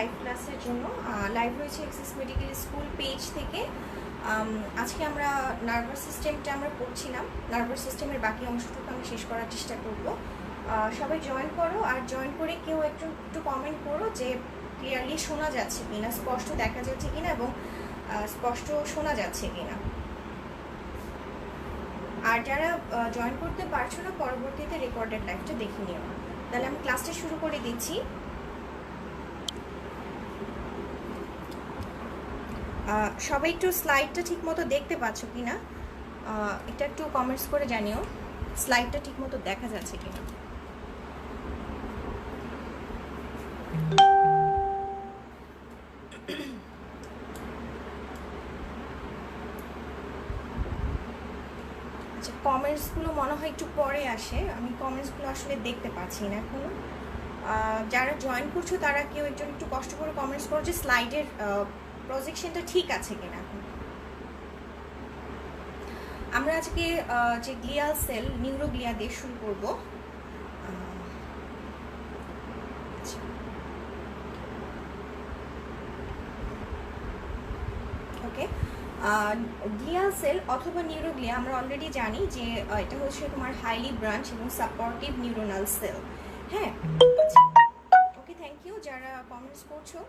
Live ক্লাসের জন্য। Live রয়েছে এক্সিস মেডিকেল স্কুল পেজ থেকে। আজকে আমরা নার্ভাস সিস্টেমটা আমরা পড়ছিলাম, নার্ভাস সিস্টেমের বাকি অংশটুকু আমি শেষ করার চেষ্টা করব। সবাই জয়েন করো, আর জয়েন করে কেউ একটু কমেন্ট করো যে ক্লিয়ারলি শোনা যাচ্ছে কিনা, স্পষ্ট দেখা যাচ্ছে কিনা এবং স্পষ্ট শোনা যাচ্ছে কিনা। আর যারা জয়েন করতে পারছো না পরবর্তীতে রেকর্ডেড লাইভটা দেখে নিও। তাহলে আমি ক্লাসটা শুরু করে দিচ্ছি। সবাই একটু স্লাইডটা ঠিক মতো দেখতে পাচ্ছ কিনা এটা একটু কমেন্টস করে জানিও, স্লাইডটা ঠিক মতো দেখা যাচ্ছে কিনা। আচ্ছা, কমেন্টসগুলো মনে হয় একটু পরে আসে, আমি কমেন্টসগুলো আসলে দেখতে পাচ্ছি না এখনো। যারা জয়েন করছো তারা কেউ একটু কষ্ট করে কমেন্টস করো যে স্লাইডের প্রজেকশনটা ঠিক আছে কিনা। আমরা আজকে যে গ্লিয়াল সেল, নিউরোগ্লিয়া দিয়ে শুরু করব। ওকে, গ্লিয়াল সেল অথবা নিউরোগ্লিয়া আমরা অলরেডি জানি যে এটা হচ্ছে তোমার হাইলি ব্রাঞ্চ এবং সাপোর্টিভ নিউরোনাল সেল। হ্যাঁ, ওকে, থ্যাংক ইউ যারা কমেন্টস করছো।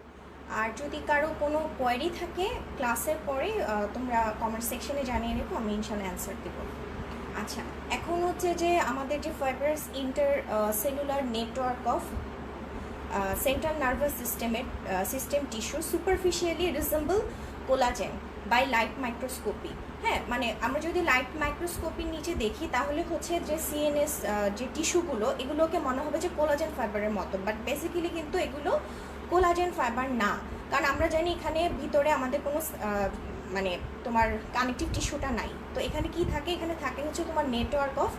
আর যদি কারো কোনো কোয়েরি থাকে ক্লাসের পরে তোমরা কমেন্ট সেকশনে জানিয়ে রেখো, আমি ইনশাল্লাহ অ্যান্সার দেবো। আচ্ছা, এখন হচ্ছে যে আমাদের যে fibrous inter cellular network of central nervous system tissue superficially resemble collagen by light microscopy. হ্যাঁ, মানে আমরা যদি লাইট মাইক্রোস্কোপির নিচে দেখি তাহলে হচ্ছে যে সিএনএস যে টিস্যুগুলো এগুলোকে মনে হবে যে কোলাজেন ফাইবারের মতো, বাট বেসিক্যালি কিন্তু এগুলো কোলাজেন ফাইবার না। কারণ আমরা জানি এখানে ভিতরে আমাদের কোনো মানে তোমার কানেকটিভ টিস্যুটা নাই। তো এখানে কি থাকে, এখানে থাকে হচ্ছে তোমার network of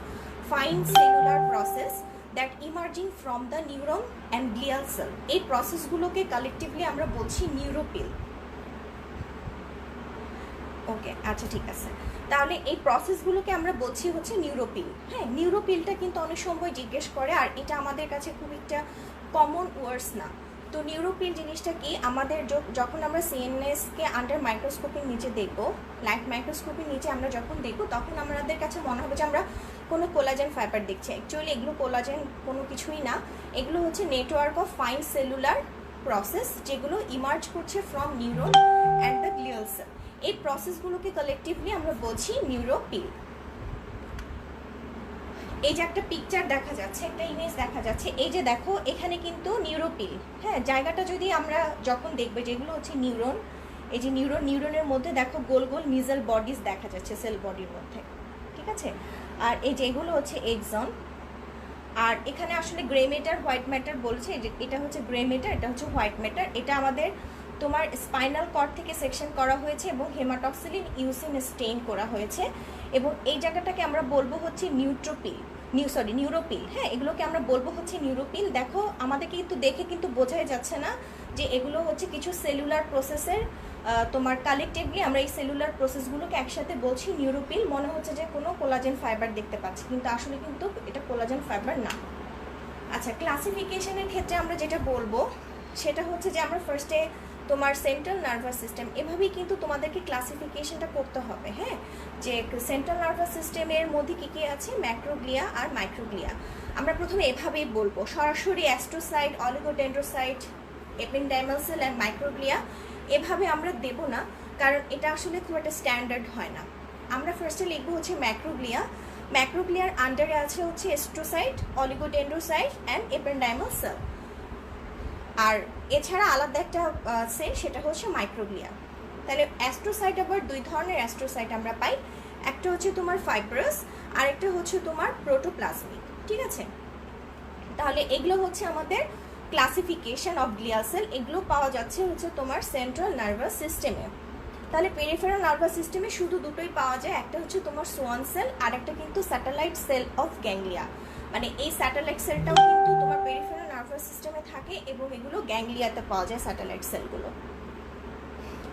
fine cellular process that emerging from the neuron and glial cell. এই প্রসেসগুলোকে কালেকটিভলি আমরা বলছি নিউরোপিল। ওকে, আচ্ছা, ঠিক আছে। তাহলে এই প্রসেসগুলোকে আমরা বলছি হচ্ছে নিউরোপিল। হ্যাঁ, নিউরোপিলটা কিন্তু অনেক সময় জিজ্ঞেস করে, আর এটা আমাদের কাছে খুব একটা কমন ওয়ার্ডস না। তো নিউরোপিল জিনিসটা কি, আমাদের যখন আমরা সিএনএসকে আন্ডার মাইক্রোস্কোপের নিচে দেখবো, লাইট মাইক্রোস্কোপের নিচে আমরা যখন দেখবো, তখন আমাদের কাছে মনে হবে যে আমরা কোনো কোলাজেন ফাইবার দেখছি। অ্যাকচুয়ালি এগুলো কোলাজেন কোনো কিছুই না, এগুলো হচ্ছে network of fine cellular process যেগুলো ইমার্জ করছে from neuron and the glial cell. এই প্রসেসগুলোকে কালেকটিভলি আমরা বলছি নিউরোপিল। এই যে একটা পিকচার দেখা যাচ্ছে, একটা ইমেজ দেখা যাচ্ছে, এই যে দেখো এখানে কিন্তু নিউরোপিল। হ্যাঁ, জায়গাটা যদি আমরা যখন দেখবে যেগুলো হচ্ছে নিউরন, এই যে নিউরনের মধ্যে দেখো গোল গোল মিজেল বডিজ দেখা যাচ্ছে সেল বডির মধ্যে, ঠিক আছে। আর এই যেগুলো হচ্ছে এক্সন, আর এখানে আসলে গ্রে ম্যাটার হোয়াইট ম্যাটার বলছে, এটা হচ্ছে গ্রে ম্যাটার, এটা হচ্ছে হোয়াইট ম্যাটার। এটা আমাদের তোমার স্পাইনাল কর্ড থেকে সেকশন করা হয়েছে এবং হেমাটক্সিলিন ইউসিন স্টেইন করা হয়েছে, এবং এই জায়গাটাকে আমরা বলবো হচ্ছে নিউরোপিল। হ্যাঁ, এগুলোকে আমরা বলবো হচ্ছে নিউরোপিল। দেখো আমাদেরকে কিন্তু দেখে কিন্তু বোঝাই যাচ্ছে না যে এগুলো হচ্ছে কিছু সেলুলার প্রসেসের তোমার কালেকটিভলি আমরা এই সেলুলার প্রসেসগুলোকে একসাথে বলছি নিউরোপিল। মনে হচ্ছে যে কোনো কোলাজেন ফাইবার দেখতে পাচ্ছি, কিন্তু আসলে কিন্তু এটা কোলাজেন ফাইবার না। আচ্ছা, ক্লাসিফিকেশনের ক্ষেত্রে আমরা যেটা বলবো সেটা হচ্ছে যে আমরা ফার্স্টে তোমার সেন্ট্রাল নার্ভাস সিস্টেম, এভাবেই কিন্তু তোমাদেরকে ক্লাসিফিকেশনটা করতে হবে। হ্যাঁ, যে সেন্ট্রাল নার্ভাস সিস্টেমের মধ্যে কী কী আছে, ম্যাক্রোগ্লিয়া আর মাইক্রোগ্লিয়া। আমরা প্রথমে এভাবেই বলবো, সরাসরি astrocyte, oligodendrocyte, epidermal cell and microglia এভাবে আমরা দেব না, কারণ এটা আসলে খুব একটা স্ট্যান্ডার্ড হয় না। আমরা ফার্স্টে লিখবো হচ্ছে ম্যাক্রোগ্লিয়া। ম্যাক্রোগ্লিয়ার আন্ডারে আছে হচ্ছে astrocyte, oligodendrocyte and epidermal cell. আর এছাড়া আলাদা একটা আছে, সেটা হচ্ছে মাইক্রোগ্লিয়া। তাহলে অ্যাস্ট্রোসাইট আবার দুই ধরনের অ্যাস্ট্রোসাইট আমরা পাই, একটা হচ্ছে তোমার ফাইব্রাস আর একটা হচ্ছে তোমার প্রোটোপ্লাজমিক, ঠিক আছে। তাহলে এগুলো হচ্ছে আমাদের ক্লাসিফিকেশন অফ গ্লিয়াল সেল। এগুলো পাওয়া যাচ্ছে হচ্ছে তোমার সেন্ট্রাল নার্ভাস সিস্টেমে। তাহলে পেরিফেরাল নার্ভাস সিস্টেমে শুধু দুটোই পাওয়া যায়, একটা হচ্ছে তোমার সোয়ান সেল আর একটা কিন্তু স্যাটেলাইট সেল অফ গ্যাংলিয়া। মানে এই স্যাটেলাইট সেলটাও কিন্তু তোমার পেরিফেরাল নার্ভাস সিস্টেমে থাকে এবং এগুলো গ্যাংলিয়াতে পাওয়া যায় স্যাটেলাইট সেলগুলো।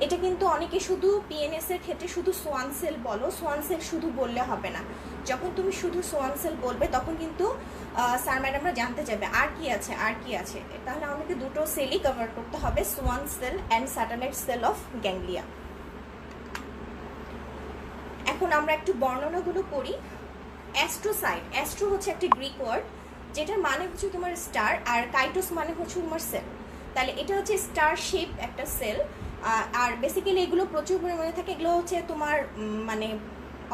এটা কিন্তু অনেকে শুধু পিএনএস এর ক্ষেত্রে শুধু সোয়ান সেল বলো, সোয়ান সেল শুধু বললে হবে না। যখন তুমি শুধু সোয়ান সেল বলবে তখন কিন্তু স্যার ম্যাডামরা জানতে চাইবে আর কি আছে আর কি আছে, তাহলে আমাকে দুটো সেলই কভার করতে হবে, Schwann cell and satellite cell of ganglia. এখন আমরা একটু বর্ণনাগুলো করি। অ্যাস্ট্রোসাইট, অ্যাস্ট্রো হচ্ছে একটা গ্রিক ওয়ার্ড যেটার মানে হচ্ছে তোমার স্টার, আর কাইটোস মানে হচ্ছে তোমার সেল। তাহলে এটা হচ্ছে স্টার শেপ একটা সেল। আর বেসিক্যালি এগুলো প্রচুর পরিমাণে থাকে, এগুলো হচ্ছে তোমার মানে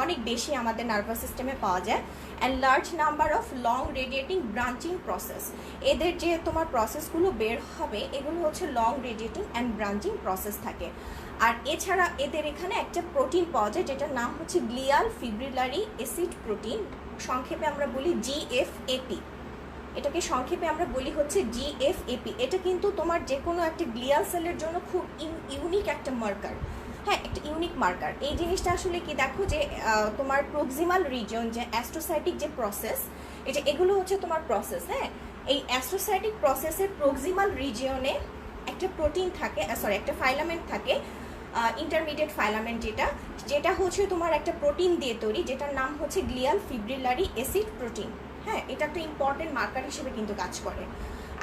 অনেক বেশি আমাদের নার্ভাস সিস্টেমে পাওয়া যায়। And large number of long radiating branching process, এদের যে তোমার প্রসেসগুলো বের হবে এগুলো হচ্ছে long radiating and branching process থাকে। আর এছাড়া এদের এখানে একটা প্রোটিন পাওয়া যায় যেটার নাম হচ্ছে গ্লিয়াল ফিব্রিলারি অ্যাসিড প্রোটিন, সংক্ষেপে আমরা বলি জিএফএপি। এটাকে সংক্ষেপে আমরা বলি হচ্ছে জিএফএপি। এটা কিন্তু তোমার যে কোনো একটা গ্লিয়াল সেলের জন্য খুব ইউনিক একটা মার্কার, হ্যাঁ একটা ইউনিক মার্কার। এই জিনিসটা আসলে কি দেখো যে তোমার প্রক্সিমাল রিজন যে অ্যাস্ট্রোসাইটিক যে প্রসেস, এটা এগুলো হচ্ছে তোমার প্রসেস, হ্যাঁ এই অ্যাস্ট্রোসাইটিক প্রসেসের প্রক্সিমাল রিজিয়নে একটা প্রোটিন থাকে, সরি একটা ফাইলামেন্ট থাকে, ইন্টারমিডিয়েট ফাইলামেন্ট, যেটা হচ্ছে তোমার একটা প্রোটিন দিয়ে তৈরি, যেটার নাম হচ্ছে গ্লিয়াল ফিব্রিলারি অ্যাসিড প্রোটিন। হ্যাঁ এটা একটা ইম্পর্টেন্ট মার্কার হিসেবে কিন্তু কাজ করে।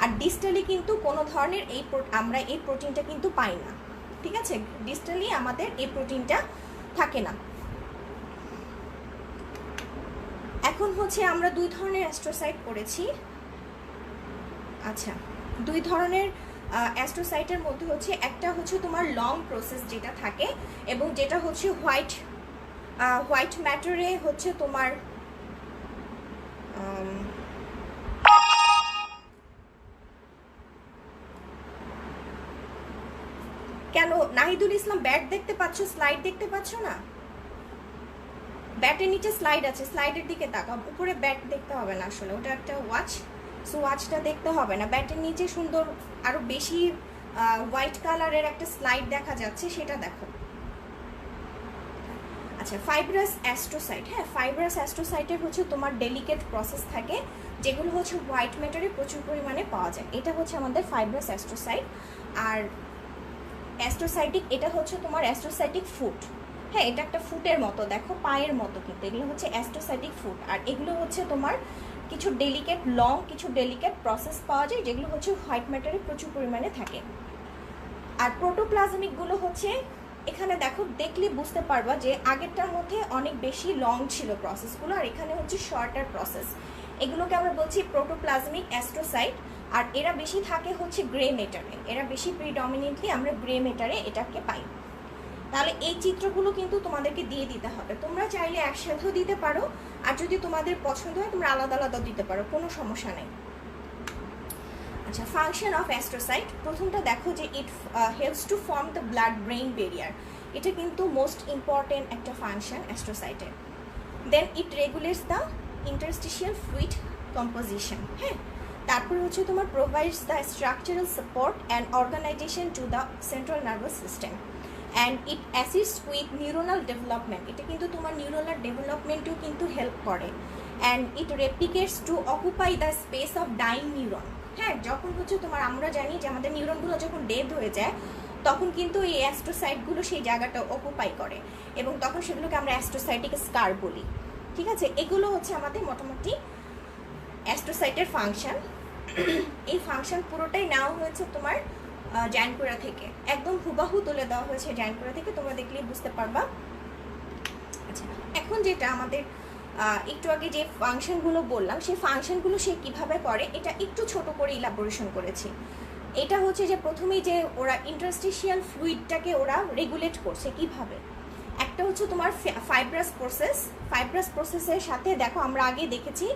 আর ডিস্টালি কিন্তু কোনো ধরনের আমরা এই প্রোটিনটা কিন্তু পাই না, ঠিক আছে, ডিস্টালি আমাদের এই প্রোটিনটা থাকে না। এখন হচ্ছে আমরা দুই ধরনের অ্যাস্ট্রোসাইট পড়েছি। আচ্ছা, দুই ধরনের অ্যাস্ট্রোসাইটের মধ্যে হচ্ছে একটা হচ্ছে তোমার লং প্রসেস যেটা থাকে, এবং যেটা হচ্ছে হোয়াইট ম্যাটারে হচ্ছে তোমার কেন নাহিদুল ইসলাম ব্যাট দেখতে পাচ্ছ, স্লাইড দেখতে পাচ্ছ না? ব্যাটের নিচে স্লাইড আছে, স্লাইডের দিকে তাকাও, উপরে ব্যাট দেখতে হবে না, আসলে ওটা একটা ওয়াচ, সো ওয়াচটা দেখতে হবে না। ব্যাটের নিচে সুন্দর আরো বেশি হোয়াইট কালারের একটা স্লাইড দেখা যাচ্ছে, সেটা দেখো। আচ্ছা, ফাইব্রাস অ্যাস্ট্রোসাইট, হ্যাঁ ফাইব্রাস অ্যাস্ট্রোসাইটের হচ্ছে তোমার ডেলিকেট প্রসেস থাকে, যেগুলো হচ্ছে হোয়াইট ম্যাটারে প্রচুর পরিমাণে পাওয়া যায়। এটা হচ্ছে আমাদের ফাইব্রাস অ্যাস্ট্রোসাইট। আর অ্যাস্ট্রোসাইটিক, এটা হচ্ছে তোমার অ্যাস্ট্রোসাইটিক ফুট, হ্যাঁ এটা একটা ফুটের মতো, দেখো পায়ের মতো, কিন্তু এগুলো হচ্ছে অ্যাস্ট্রোসাইটিক ফুট। আর এগুলো হচ্ছে তোমার কিছু ডেলিকেট লং কিছু ডেলিকেট প্রসেস পাওয়া যায়, যেগুলো হচ্ছে হোয়াইট ম্যাটারে প্রচুর পরিমাণে থাকে। আর প্রোটোপ্লাজমিকগুলো হচ্ছে এখানে দেখো, দেখলে বুঝতে পারবা যে আগেরটার মধ্যে অনেক বেশি লং ছিল প্রসেসগুলো, আর এখানে হচ্ছে শর্টার প্রসেস। এগুলোকে আমরা বলছি প্রোটোপ্লাজমিক অ্যাস্ট্রোসাইট। আর এরা বেশি থাকে হচ্ছে গ্রে মেটারে, এরা বেশি প্রিডমিনেন্টলি আমরা গ্রে মেটারে এটাকে পাই। তাহলে এই চিত্রগুলো কিন্তু তোমাদেরকে দিয়ে দিতে হবে, তোমরা চাইলে একসাথেও দিতে পারো, আর যদি তোমাদের পছন্দ হয় তোমরা আলাদা আলাদাও দিতে পারো, কোনো সমস্যা নেই। আচ্ছা, ফাংশন অফ অ্যাস্ট্রোসাইট, প্রথমটা দেখো যে it helps to form the blood brain barrier, এটা কিন্তু মোস্ট ইম্পর্টেন্ট একটা ফাংশন অ্যাস্ট্রোসাইটের। Then it regulates the interstitial fluid composition, হ্যাঁ তারপরে হচ্ছে তোমার provides the structural support and organisation to the central nervous system, and it assists with neuronal development, এটা কিন্তু তোমার নিউরোনাল ডেভেলপমেন্টেও কিন্তু হেল্প করে। And it replicates to occupy the space of dying neuron, হ্যাঁ যখন হচ্ছে তোমার আমরা জানি যে আমাদের নিউরনগুলো যখন ডেড হয়ে যায় তখন কিন্তু এই অ্যাস্ট্রোসাইটগুলো সেই জায়গাটা অকুপাই করে, এবং তখন সেগুলোকে আমরা অ্যাস্ট্রোসাইটিক স্কার বলি, ঠিক আছে। এগুলো হচ্ছে আমাদের মোটামুটি অ্যাস্ট্রোসাইটের ফাংশন। এই ফাংশন পুরোটাই নেওয়া হয়েছে তোমার জায়নপুরা থেকে, একদম হুবাহু তুলে দেওয়া হয়েছে জায়নপুরা থেকে, তোমরা দেখলেই বুঝতে পারবা। আচ্ছা, এখন যেটা আমাদের একটু আগে যে ফাংশনগুলো বললাম, সেই ফাংশনগুলো সে কীভাবে করে এটা একটু ছোট করে ইলাবোরেশন করেছি। এটা হচ্ছে যে প্রথমেই যে ওরা ইন্টারস্টিশিয়াল ফ্লুইডটাকে ওরা রেগুলেট করছে কিভাবে। একটা হচ্ছে তোমার ফাইব্রাস প্রসেস, ফাইব্রাস প্রসেসের সাথে দেখো আমরা আগে দেখেছি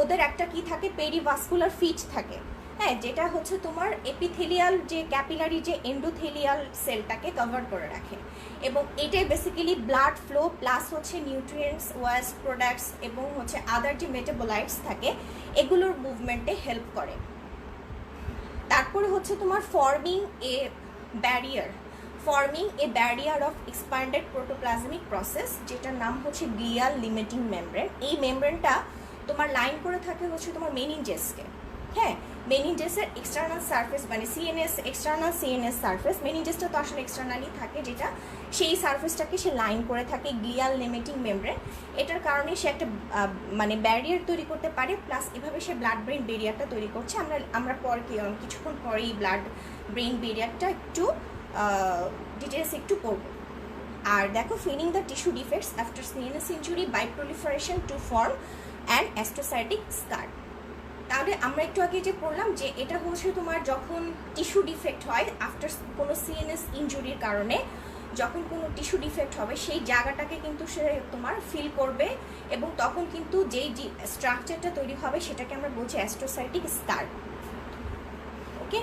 ওদের একটা কি থাকে, পেরিভাস্কুলার ফিট থাকে, হ্যাঁ যেটা হচ্ছে তোমার এপিথেলিয়াল যে ক্যাপিলারি যে এন্ডোথেলিয়াল সেলটাকে কভার করে রাখে, এবং এটাই বেসিক্যালি ব্লাড ফ্লো প্লাস হচ্ছে নিউট্রিয়েন্টস, ওয়েস্ট প্রোডাক্টস এবং হচ্ছে আদার যে মেটাবোলাইটস থাকে এগুলোর মুভমেন্টে হেল্প করে। তারপরে হচ্ছে তোমার forming a barrier of expanded protoplasmic process, যেটার নাম হচ্ছে গ্লিয়াল লিমিটিং মেমব্রেন। এই মেমব্রেনটা তোমার লাইন করে থাকে হচ্ছে তোমার মেনিনজেসকে, হ্যাঁ মেনিনজেসের এক্সটার্নাল সারফেস মানে সিএনএস, এক্সটার্নাল সিএনএস সারফেস, মেনিনজেসটা তো আসলে এক্সটার্নালি থাকে, যেটা সেই সারফেসটাকে সে লাইন করে থাকে গ্লিয়াল লিমিটিং মেমব্রেন। এটার কারণে সে একটা মানে ব্যারিয়ার তৈরি করতে পারে, প্লাস এভাবে সে ব্লাড ব্রেন ব্যারিয়ারটা তৈরি করছে। আমরা পর কিছুক্ষণ পরেই ব্লাড ব্রেন ব্যারিয়ারটা একটু ডিটেলস একটু পড়ব। আর দেখো, filling the tissue defects after CNS injury by proliferation to form and astrocytic scar. তাহলে আমরা একটু আগে যে পড়লাম যে এটা হচ্ছে তোমার যখন টিস্যু ডিফেক্ট হয় আফটার কোনো সিএনএস ইনজুরির কারণে, যখন কোনো টিস্যু ডিফেক্ট হবে সেই জায়গাটাকে কিন্তু সে তোমার ফিল করবে, এবং তখন কিন্তু যেই স্ট্রাকচারটা তৈরি হবে সেটাকে আমরা বলছি অ্যাস্টোসাইটিক স্কার। ওকে,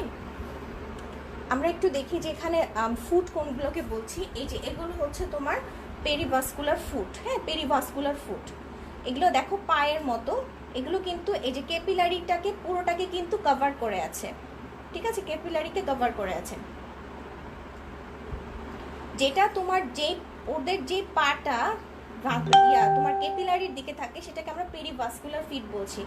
আমরা একটু দেখি যে এখানে ফুট কোনগুলোকে বলছি। এই যে এগুলো হচ্ছে তোমার পেরিভাস্কুলার ফুট। হ্যাঁ, পেরিভাস্কুলার ফুট এগুলো দেখো পায়ের মতো, এগুলো কিন্তু এই যে ক্যাপিলারিটাকে পুরোটাকে কিন্তু কভার করে আছে। ঠিক আছে, ক্যাপিলারিকে কভার করে আছে, যেটা তোমার যে ওদের যে পাটা তোমার ক্যাপিলারির দিকে থাকে সেটাকে আমরা পেরিভাস্কুলার ফিট বলছি।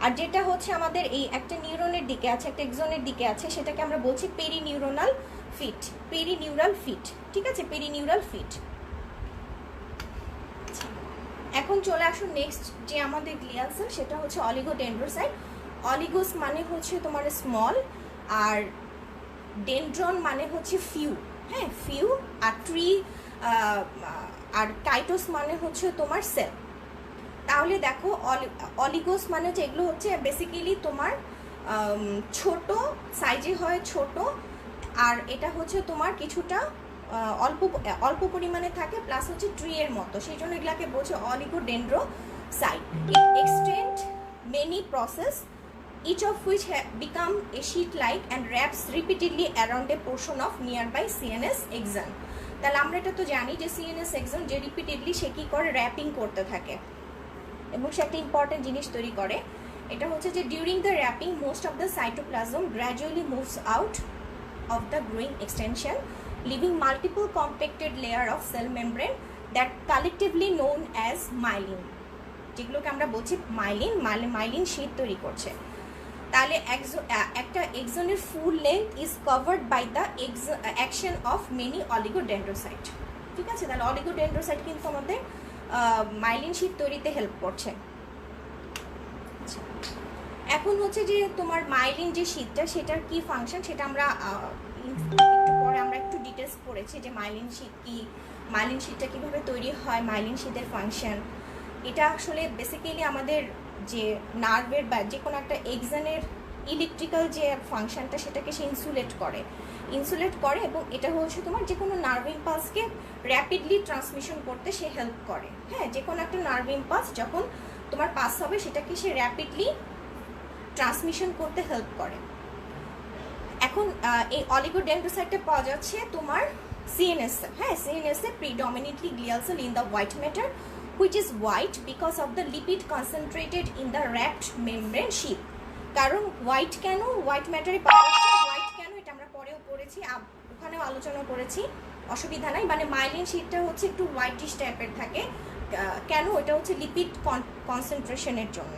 আর যেটা হচ্ছে আমাদের এই একটা নিউরনের দিকে আছে, একটা এক্সনের দিকে আছে, সেটাকে আমরা বলছি পেরিনিউরোনাল ফিট, পেরিনিউরাল ফিট। ঠিক আছে, পেরিনিউরাল ফিট। এখন চলে আসুন নেক্সট যে আমাদের গ্লিয়াল সেল, সেটা হচ্ছে অলিগোডেন্ড্রোসাইট। অলিগোস মানে হচ্ছে তোমার স্মল, আর ডেন্ড্রন মানে হচ্ছে ফিউ। হ্যাঁ, ফিউ। আর ট্রি আর কাইটোস মানে হচ্ছে তোমার সেল। তাহলে দেখো, অলিগোস মানে হচ্ছে এগুলো হচ্ছে বেসিক্যালি তোমার ছোট সাইজে হয়, ছোট, আর এটা হচ্ছে তোমার কিছুটা অল্প পরিমাণে থাকে, প্লাস হচ্ছে ট্রি এর মতো, সেই জন্য এগুলাকে বলছে oligodendrocyte. It extend many process, each of which become a sheet-like and wraps repeatedly around a portion of nearby CNS axon. তাহলে আমরা এটা তো জানি যে CNS axon যে রিপিটেডলি সে কি করে, র্যাপিং করতে থাকে, এবং সে একটা ইম্পর্টেন্ট জিনিস তৈরি করে। এটা হচ্ছে যে during the wrapping most of the cytoplasm gradually moves out of the growing extension, leaving multiple compacted layer of cell membrane that collectively known as myelin, যেগুলোকে আমরা বলছি মাইলিন শীট তৈরি করছে। তাহলে একটা এক্সনের full length is covered by the action of many oligodendrocyte. ঠিক আছে, তাহলে অলিগোডেন্ড্রোসাইট কিন্তু আমাদের মাইলিন শীট তৈরিতে হেল্প করছে। এখন হচ্ছে যে তোমার মাইলিন যে শীটটা, সেটার কি ফাংশন সেটা আমরা একটু পরে আমরা একটু ডিটেলস পড়েছি যে মাইলিন শীট কি, মাইলিন শীটটা কীভাবে তৈরি হয়, মাইলিন শীটের ফাংশন। এটা আসলে বেসিক্যালি আমাদের যে নার্ভের বা যে কোনো একটা এক্সনের ইলেকট্রিক্যাল যে ফাংশনটা সেটাকে সে ইনসুলেট করে, এবং এটা হচ্ছে তোমার যে কোনো নার্ভ ইম্পালসকে র্যাপিডলি ট্রান্সমিশন করতে সে হেল্প করে। হ্যাঁ, যে কোনো একটা নার্ভ ইম্পালস যখন তোমার পাস হবে সেটাকে সে র্যাপিডলি ট্রান্সমিশন করতে হেল্প করে। এখন এই অলিগোডেন্ড্রোসাইটটা পাওয়া যাচ্ছে তোমার সিএনএস। হ্যাঁ, সিএনএস এ predominantly glial cell in the white matter, which is white because of the lipid concentrated in the wrapped membrane sheath. কারণ হোয়াইট কেন, হোয়াইট ম্যাটারে পাওয়া যাচ্ছে, হোয়াইট কেন এটা আমরা পরেও পড়েছি, ওখানেও আলোচনা করেছি, অসুবিধা নাই। মানে মাইলিন শীটটা হচ্ছে একটু হোয়াইটিশ টাইপের থাকে, কেন, এটা হচ্ছে লিপিড কনসেন্ট্রেশনের জন্য।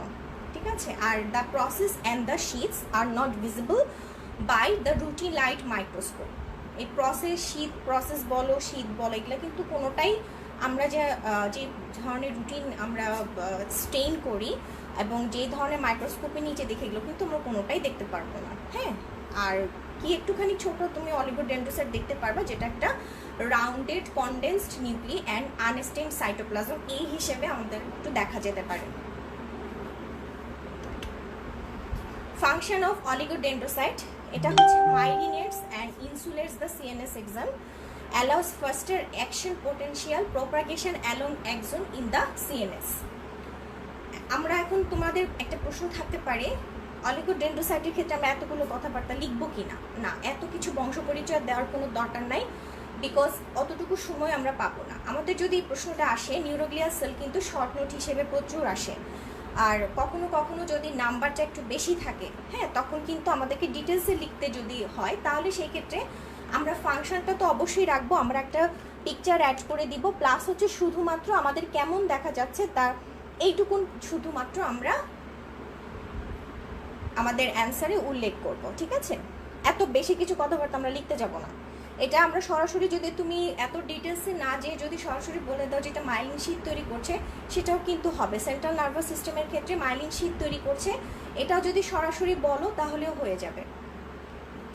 ঠিক আছে, আর the process and the sheets are not visible by the routine light microscope. এই প্রসেস বলো, শীত বলো, এগুলো কিন্তু কোনোটাই আমরা যে ধরনের রুটিন আমরা স্টেইন করি এবং যে ধরনের মাইক্রোস্কোপে নিচে দেখে, এগুলো কিন্তু আমরা কোনোটাই দেখতে পারবো না। হ্যাঁ, আর কি একটুখানি ছোট তুমি অলিগোডেন্ড্রোসাইট দেখতে পারবে, যেটা একটা rounded condensed nuclei and unstained cytoplasm, এই হিসেবে আমাদের একটু দেখা যেতে পারে। ফাংশন অফ অলিগোডেন্ড্রোসাইট, এটা হচ্ছে myelinates and insulates the CNS axon, allows faster action potential propagation along axon in the CNS. আমরা এখন তোমাদের একটা প্রশ্ন থাকতে পারে, অলিগোডেন্ড্রোসাইটের ক্ষেত্রে আমরা এতগুলো কথাবার্তা লিখবো কিনা। না, এত কিছু বংশ পরিচয় দেওয়ার কোনো দরকার নাই, বিকজ অতটুকু সময় আমরা পাবো না। আমাদের যদি এই প্রশ্নটা আসে, নিউরোগ্লিয়াল সেল কিন্তু শর্ট নোট হিসেবে প্রচুর আসে, আর কখনো কখনো যদি নাম্বারটা একটু বেশি থাকে, হ্যাঁ, তখন কিন্তু আমাদেরকে ডিটেলসে লিখতে যদি হয়, তাহলে সেই ক্ষেত্রে আমরা ফাংশনটা তো অবশ্যই রাখবো, আমরা একটা পিকচার অ্যাড করে দিব, প্লাস হচ্ছে শুধুমাত্র আমাদের কেমন দেখা যাচ্ছে তার এইটুকুন শুধুমাত্র আমরা আমাদের অ্যান্সারে উল্লেখ করব, ঠিক আছে? এত বেশি কিছু কথাবার্তা আমরা লিখতে যাব না। এটা আমরা সরাসরি যদি তুমি এত ডিটেলসে না যেয়ে যদি সরাসরি বলে দাও যেটা মাইলিন শীট তৈরি করছে, সেটাও কিন্তু হবে। সেন্ট্রাল নার্ভাস সিস্টেমের ক্ষেত্রে মাইলিন শীট তৈরি করছে, এটাও যদি সরাসরি বলো তাহলেও হয়ে যাবে।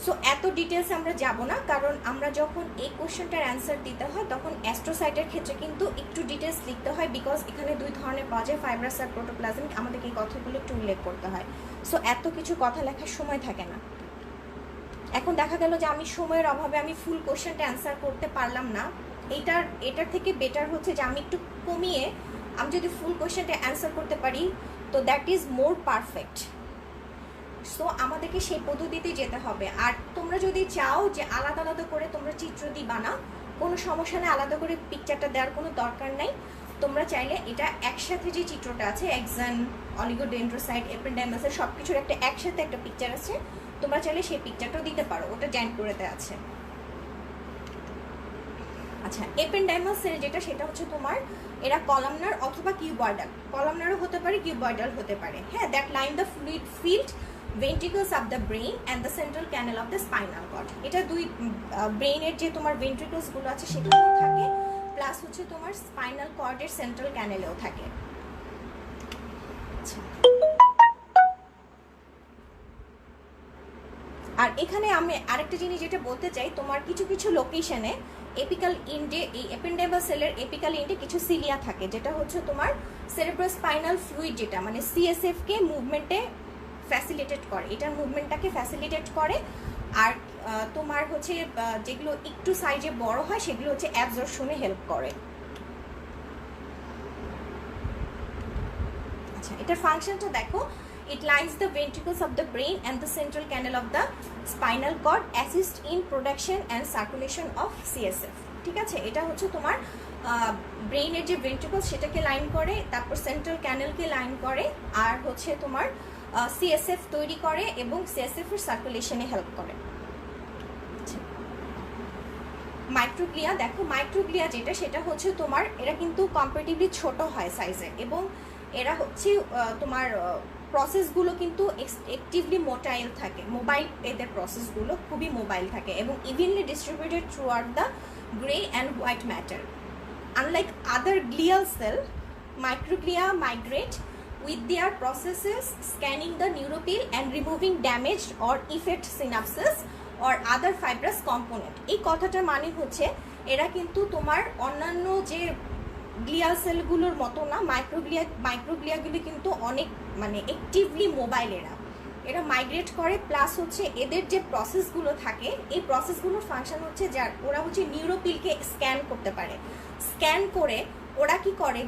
সো এত ডিটেলস আমরা যাব না, কারণ আমরা যখন এই কোশ্চেনটার অ্যান্সার দিতে হয় তখন অ্যাস্ট্রোসাইটের ক্ষেত্রে কিন্তু একটু ডিটেলস লিখতে হয়, বিকজ এখানে দুই ধরনের পাওয়া যায়, ফাইব্রাস আর প্রোটোপ্লাজমিক। আমাদেরকে এই কথাগুলো একটু উল্লেখ করতে হয়। সো এত কিছু কথা লেখার সময় থাকে না। এখন দেখা গেল যে আমি সময়ের অভাবে আমি ফুল কোশ্চেনটা অ্যান্সার করতে পারলাম না। এটার থেকে বেটার হচ্ছে যে আমি একটু কমিয়ে আমি যদি ফুল কোশ্চেনটা অ্যান্সার করতে পারি, তো that is more perfect. So আমাদেরকে সেই পদ্ধতিতেই যেতে হবে। আর তোমরা যদি চাও যে আলাদা আলাদা করে তোমরা চিত্র দিবা না, কোনো সমস্যা নেই, আলাদা করে পিকচারটা দেওয়ার কোনো দরকার নাই। তোমরা চাইলে এটা একসাথে যে চিত্রটা আছে, এক্সান, অলিগোডেন্ড্রোসাইট, এপেন্ডাইমাসের সব কিছুর একটা একসাথে একটা পিকচার আছে, তোমরা চাইলে সেই পিকচারটাও দিতে পারো, ওটা জয়েন করেতে আছে। আচ্ছা, এপেন্ডাইমাস সেল যেটা, সেটা হচ্ছে তোমার এরা কলামনার অথবা কিউবয়েডাল, কলামনারও হতে পারে, কিউবয়েডাল হতে পারে। হ্যাঁ, that line the fluid field ventricles of the brain and the central canal of the spinal cord। এটা দুই ব্রেইনের যে তোমার ভেন্ট্রিকলস গুলো আছে সেগুলোও থাকে, প্লাস হচ্ছে তোমার স্পাইনাল কর্ডের সেন্ট্রাল ক্যানেলেও থাকে। আর এখানে আমি আরেকটা জিনিস যেটা বলতে চাই, তোমার কিছু কিছু লোকেশনে এপিক্যাল ইন্ডে, এই এপেন্ডাইমাস সেলের এপিক্যাল ইন্ডে কিছু সিলিয়া থাকে, যেটা হচ্ছে তোমার সেরেব্রোস্পাইনাল ফ্লুইড, যেটা মানে সিএসএফ কে মুভমেন্টে ফ্যাসিলিটেট করে, এটার মুভমেন্টটাকে ফ্যাসিলিটেট করে। আর তোমার হচ্ছে যেগুলো একটু সাইজে বড় হয় সেগুলো হচ্ছে অ্যাবজর্পশনে হেল্প করে। আচ্ছা, এটার ফাংশনটা দেখো, it lines the ventricles of the brain and the central canal of the spinal cord, assist in production and circulation of CSF। ঠিক আছে, এটা হচ্ছে তোমার ব্রেইনের যে ভেন্ট্রিকলস সেটাকে লাইন করে, তারপর সেন্ট্রাল ক্যানেলকে লাইন করে, আর হচ্ছে তোমার সিএসএফ তৈরি করে এবং সিএসএফ এর সার্কুলেশনে হেল্প করে। মাইক্রোগ্লিয়া দেখো, মাইক্রোগ্লিয়া যেটা, সেটা হচ্ছে তোমার এরা কিন্তু কম্পারেটিভলি ছোট হয় সাইজে, এবং এরা হচ্ছে তোমার প্রসেসগুলো কিন্তু এক্টিভলি মোটাইল থাকে, মোবাইল, এদের প্রসেসগুলো খুবই মোবাইল থাকে এবং evenly distributed throughout the grey and white matter. Unlike other glial cell, microglia migrate with their processes scanning the neuropil and removing damaged or effect synapses or other fibrous component। এই কথাটার মানে হচ্ছে এরা কিন্তু তোমার অন্যান্য যে glial সেলগুলোর মতো না, মাইক্রোগ্লিয়াগুলি কিন্তু অনেক মানে অ্যাক্টিভলি মোবাইল, এরা মাইগ্রেট করে, প্লাস হচ্ছে এদের যে প্রসেসগুলো থাকে এই প্রসেসগুলোর ফাংশন হচ্ছে যার ওরা হচ্ছে নিউরোপিলকে স্ক্যান করতে পারে। স্ক্যান করে ওরা কি করে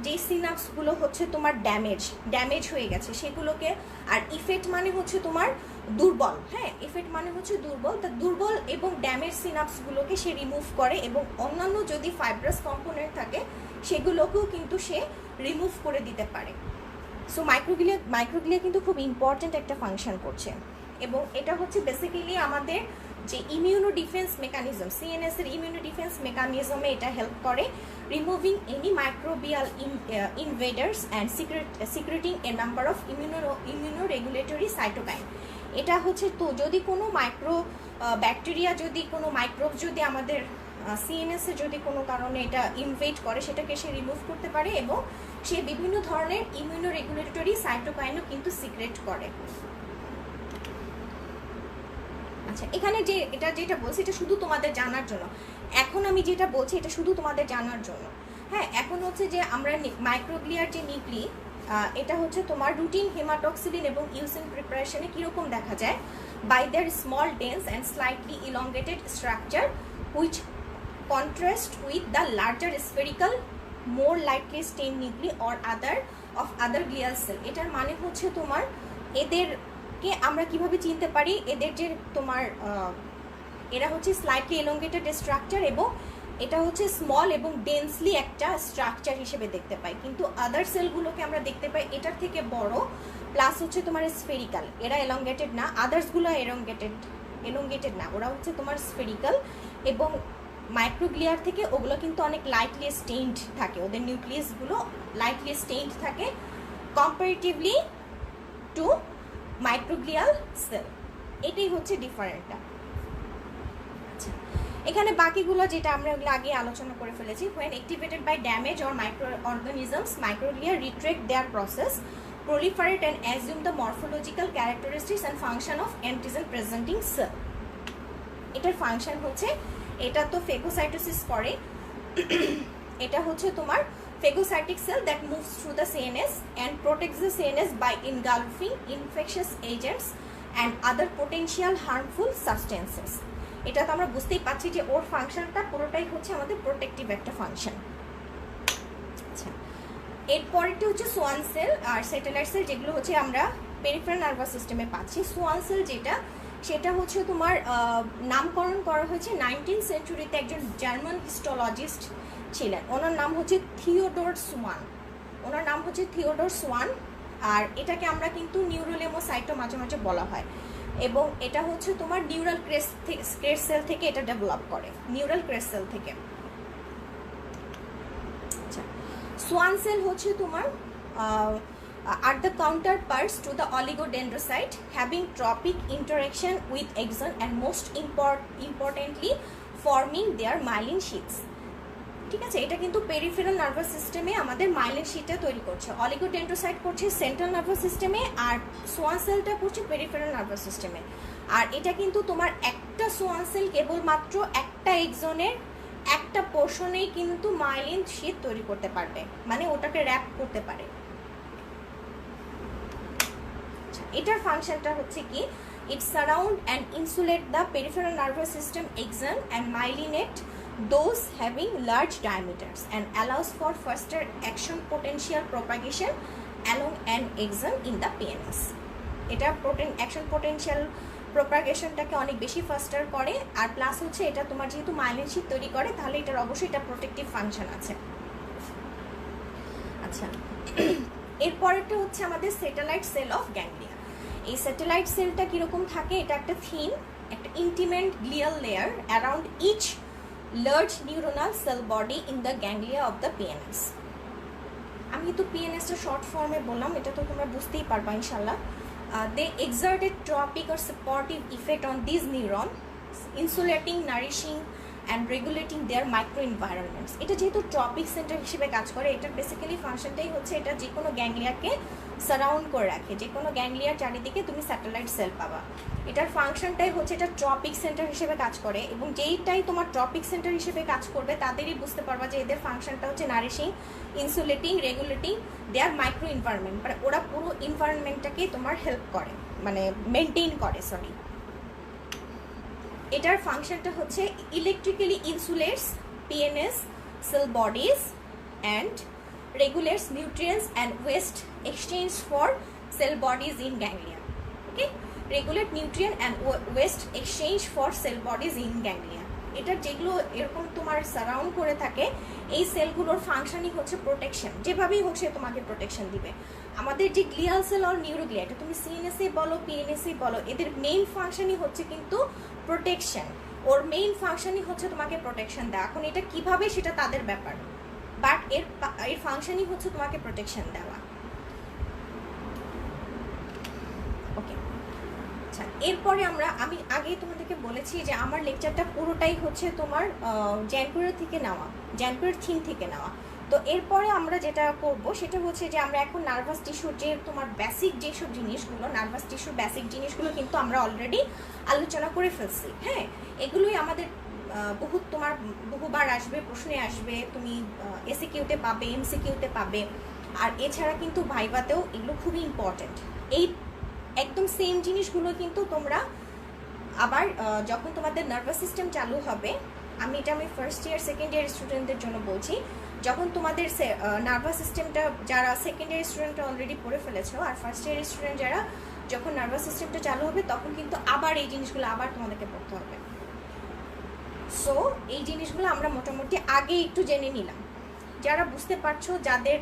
যে সিনাপসগুলো হচ্ছে তোমার ড্যামেজ হয়ে গেছে সেগুলোকে, আর ইফেক্ট মানে হচ্ছে তোমার দুর্বল, হ্যাঁ, ইফেক্ট মানে হচ্ছে দুর্বল, তা দুর্বল এবং ড্যামেজ সিনাপসগুলোকে সে রিমুভ করে, এবং অন্যান্য যদি ফাইব্রাস কম্পোনেন্ট থাকে সেগুলোকেও কিন্তু সে রিমুভ করে দিতে পারে। সো মাইক্রোগ্লিয়া কিন্তু খুব ইম্পর্ট্যান্ট একটা ফাংশন করছে, এবং এটা হচ্ছে বেসিক্যালি আমাদের যে ইমিউনো ডিফেন্স মেকানিজম, সিএনএস এর ইমিউনো ডিফেন্স মেকানিজমে এটা হেল্প করে, removing any microbial invaders and secreting a number of immuno regulatory cytokine. এটা হচ্ছে তো যদি কোনো মাইক্রো ব্যাকটেরিয়া, যদি কোনো মাইক্রোব যদি আমাদের সিএনএস এ যদি কোনো কারণে এটা ইনভেড করে, সেটাকে সে রিমুভ করতে পারে, এবং সে বিভিন্ন ধরনের ইমিউনো রেগুলেটরি সাইটোকাইনও কিন্তু সিক্রেট করে। আচ্ছা, এখানে যে যেটা বলছি এটা শুধু তোমাদের জানার জন্য, এখন আমি যেটা বলছি এটা শুধু তোমাদের জানার জন্য। হ্যাঁ, এখন হচ্ছে যে আমরা মাইক্রোগ্লিয়ার যে নিউক্লি, এটা হচ্ছে তোমার রুটিন হেমাটক্সিলিন এবং ইউসিন প্রিপারেশনে কীরকম দেখা যায়, by their small dense and slightly elongated structure which contrast with the larger spherical more lightly stain nuclei or other glial cell. এটার মানে হচ্ছে তোমার এদেরকে আমরা কিভাবে চিনতে পারি, এদের যে তোমার এরা হচ্ছে স্লাইটলি এলংগেটেড স্ট্রাকচার, এবং এটা হচ্ছে স্মল এবং ডেন্সলি একটা স্ট্রাকচার হিসেবে দেখতে পাই, কিন্তু আদার সেলগুলোকে আমরা দেখতে পাই এটার থেকে বড়, প্লাস হচ্ছে তোমার স্ফেরিক্যাল, এরা এলংগেটেড না, আদার্সগুলো এলংগেটেড না, ওরা হচ্ছে তোমার স্ফেরিক্যাল, এবং মাইক্রোগ্লিয়ার থেকে ওগুলো কিন্তু অনেক লাইটলি স্টেইনড থাকে, ওদের নিউক্লিয়াসগুলো লাইটলি স্টেইনড থাকে কম্পারেটিভলি টু মাইক্রোগ্লিয়াল সেল। এটাই হচ্ছে ডিফারেন্টটা। আচ্ছা, এখানে বাকিগুলো যেটা আমরা ওগুলো আগে আলোচনা করে ফেলেছি। when activated by damage or microorganisms, microglia retract their process, proliferate and assume the morphological characteristics and function of antigen presenting cell. এটার ফাংশন হচ্ছে, এটা তো ফেগোসাইটোসিস করে, এটা হচ্ছে তোমার phagocytic cell that moves through the CNS and protects the CNS by engulfing infectious agents and other potential harmful substances. এটা তো আমরা বুঝতেই পাচ্ছি যে ওর ফাংশনটা পুরোটাই হচ্ছে আমাদের প্রোটেক্টিভ একটা ফাংশন। আচ্ছা, এরপরেরটা হচ্ছে সোয়ান সেল আর স্যাটেলাইট সেল, যেগুলো হচ্ছে আমরা পেরিফেরাল নার্ভাস সিস্টেমে পাচ্ছি। সোয়ান সেল যেটা, সেটা হচ্ছে তোমার নামকরণ করা হয়েছে 19th সেঞ্চুরিতে একজন জার্মান হিস্টোলজিস্ট ছিলেন, ওনার নাম হচ্ছে থিওডোর সোয়ান। ওনার নাম হচ্ছে থিওডোর সোয়ান। আর এটাকে আমরা কিন্তু নিউরোলেমোসাইটও মাঝে মাঝে বলা হয়, এবং এটা হচ্ছে তোমার নিউরাল ক্রেস্ট সেল থেকে এটা ডেভেলপ করে, নিউরাল ক্রেস্ট সেল থেকে। আচ্ছা, সোয়ান সেল হচ্ছে তোমার are the counterparts to the oligodendrocyte, having tropic interaction with axon and most importantly forming their myelin sheaths. ঠিক আছে, এটা কিন্তু পেরিফেরাল নার্ভাস সিস্টেমে আমাদের মাইলিন শিটটা তৈরি করছে। অলিগোডেন্ড্রোসাইট করছে সেন্ট্রাল নার্ভাস সিস্টেমে, আর সোয়ান সেলটা করছে পেরিফেরাল নার্ভাস সিস্টেমে। আর এটা কিন্তু তোমার একটা সোয়ান সেল কেবলমাত্র একটা এক্সনের একটা পোর্শনেই কিন্তু মাইলিন শিট তৈরি করতে পারবে, মানে ওটাকে র্যাপ করতে পারে। এটার ফাংশনটা হচ্ছে কি, it surround and insulate the peripheral nervous system axon and myelinate those having large diameters and allows for faster action potential propagation along an axon in the PNS. এটা অ্যাকশন পোটেনশিয়াল প্রপাগেশনটাকে অনেক বেশি ফাস্টার করে, আর প্লাস হচ্ছে এটা তোমার যেহেতু myelin sheet তৈরি করে, তাহলে এটার অবশ্যই এটা প্রোটেক্টিভ ফাংশন আছে। আচ্ছা, এরপরেরটা হচ্ছে আমাদের স্যাটেলাইট সেল অফ গ্যাংলিয়া। এই স্যাটেলাইট সেলটা কীরকম থাকে, এটা একটা থিন, একটা intimate glial layer around each large neuronal cell body in the ganglia of the PNS. আমি তো পিএনএসটা শর্ট ফর্মে বললাম, এটা তো তোমরা বুঝতেই পারবা ইনশাল্লাহ। They exert a tropic or supportive effect on these neurons, insulating, nourishing and regulating their microenvironments. এটা যেহেতু ট্রপিক সেন্টার হিসেবে কাজ করে, এটার বেসিক্যালি ফাংশনটাই হচ্ছে এটা যে কোনো গ্যাংলিয়াকে সারাউন্ড করে রাখে, যে কোনো গ্যাংলিয়ার চারিদিকে তুমি স্যাটেলাইট সেল পাবা। এটার ফাংশনটাই হচ্ছে এটা ট্রপিক সেন্টার হিসেবে কাজ করে, এবং যেইটাই তোমার ট্রপিক সেন্টার হিসেবে কাজ করবে তাদেরই বুঝতে পারবা যে এদের ফাংশনটা হচ্ছে নারিশিং, ইনসুলেটিং, রেগুলেটিং দেয়ার মাইক্রো এনভায়রনমেন্ট, মানে ওরা পুরো এনভায়রনমেন্টটাকেই তোমার হেল্প করে, মানে মেনটেন করে, সরি। এটার ফাংশনটা হচ্ছে electrically insulates PNS cell bodies and regulates nutrients and waste exchange for cell bodies in ganglia. Okay, regulate nutrient and waste exchange for cell bodies in ganglia. এটা যেগুলো এরকম তোমার সারাউন্ড করে থাকে, এই সেলগুলোর ফাংশনই হচ্ছে প্রোটেকশন, যেভাবেই হোক সে তোমাকে প্রোটেকশন দিবে। আমাদের যে গ্লিয়াল সেল আর নিউরোগ্লিয়া, এটা তুমি সিএনএসএ বলো পিএনএসএ বলো, এদের মেইন ফাংশনই হচ্ছে কিন্তু প্রোটেকশন। ওর মেইন ফাংশনই হচ্ছে তোমাকে প্রোটেকশন দেওয়া। এখন এটা কিভাবে সেটা তাদের ব্যাপার, বাট এর ফাংশনই হচ্ছে তোমাকে প্রোটেকশন দেওয়া। ওকে, আচ্ছা, এরপরে আমি আগেই তোমাদেরকে বলেছি যে আমার লেকচারটা পুরোটাই হচ্ছে তোমার জ্যানকুরের থেকে নেওয়া, জ্যানকুরের থিম থেকে নেওয়া। তো এরপরে আমরা যেটা করব সেটা হচ্ছে যে আমরা এখন নার্ভাস টিস্যুর যে তোমার বেসিক যেসব জিনিসগুলো, নার্ভাস টিস্যুর বেসিক জিনিসগুলো কিন্তু আমরা অলরেডি আলোচনা করে ফেলছি। হ্যাঁ, এগুলোই আমাদের তোমার বহুবার আসবে, প্রশ্নে আসবে, তুমি এসিকিউতে পাবে, এমসিকিউতে পাবে, আর এছাড়া কিন্তু ভাইভাতেও এগুলো খুবই ইম্পর্টেন্ট। এই একদম সেম জিনিসগুলো কিন্তু তোমরা আবার যখন তোমাদের নার্ভাস সিস্টেম চালু হবে, আমি ফার্স্ট ইয়ার সেকেন্ড ইয়ার স্টুডেন্টদের জন্য বলছি, যখন তোমাদের নার্ভাস সিস্টেমটা, যারা সেকেন্ড ইয়ার স্টুডেন্টটা অলরেডি পড়ে ফেলেছো, আর ফার্স্ট ইয়ার স্টুডেন্ট যারা, যখন নার্ভাস সিস্টেমটা চালু হবে তখন কিন্তু আবার এই জিনিসগুলো আবার তোমাদেরকে পড়তে হবে। সো এই জিনিসগুলো আমরা মোটামুটি আগে একটু জেনে নিলাম। যারা বুঝতে পারছো, যাদের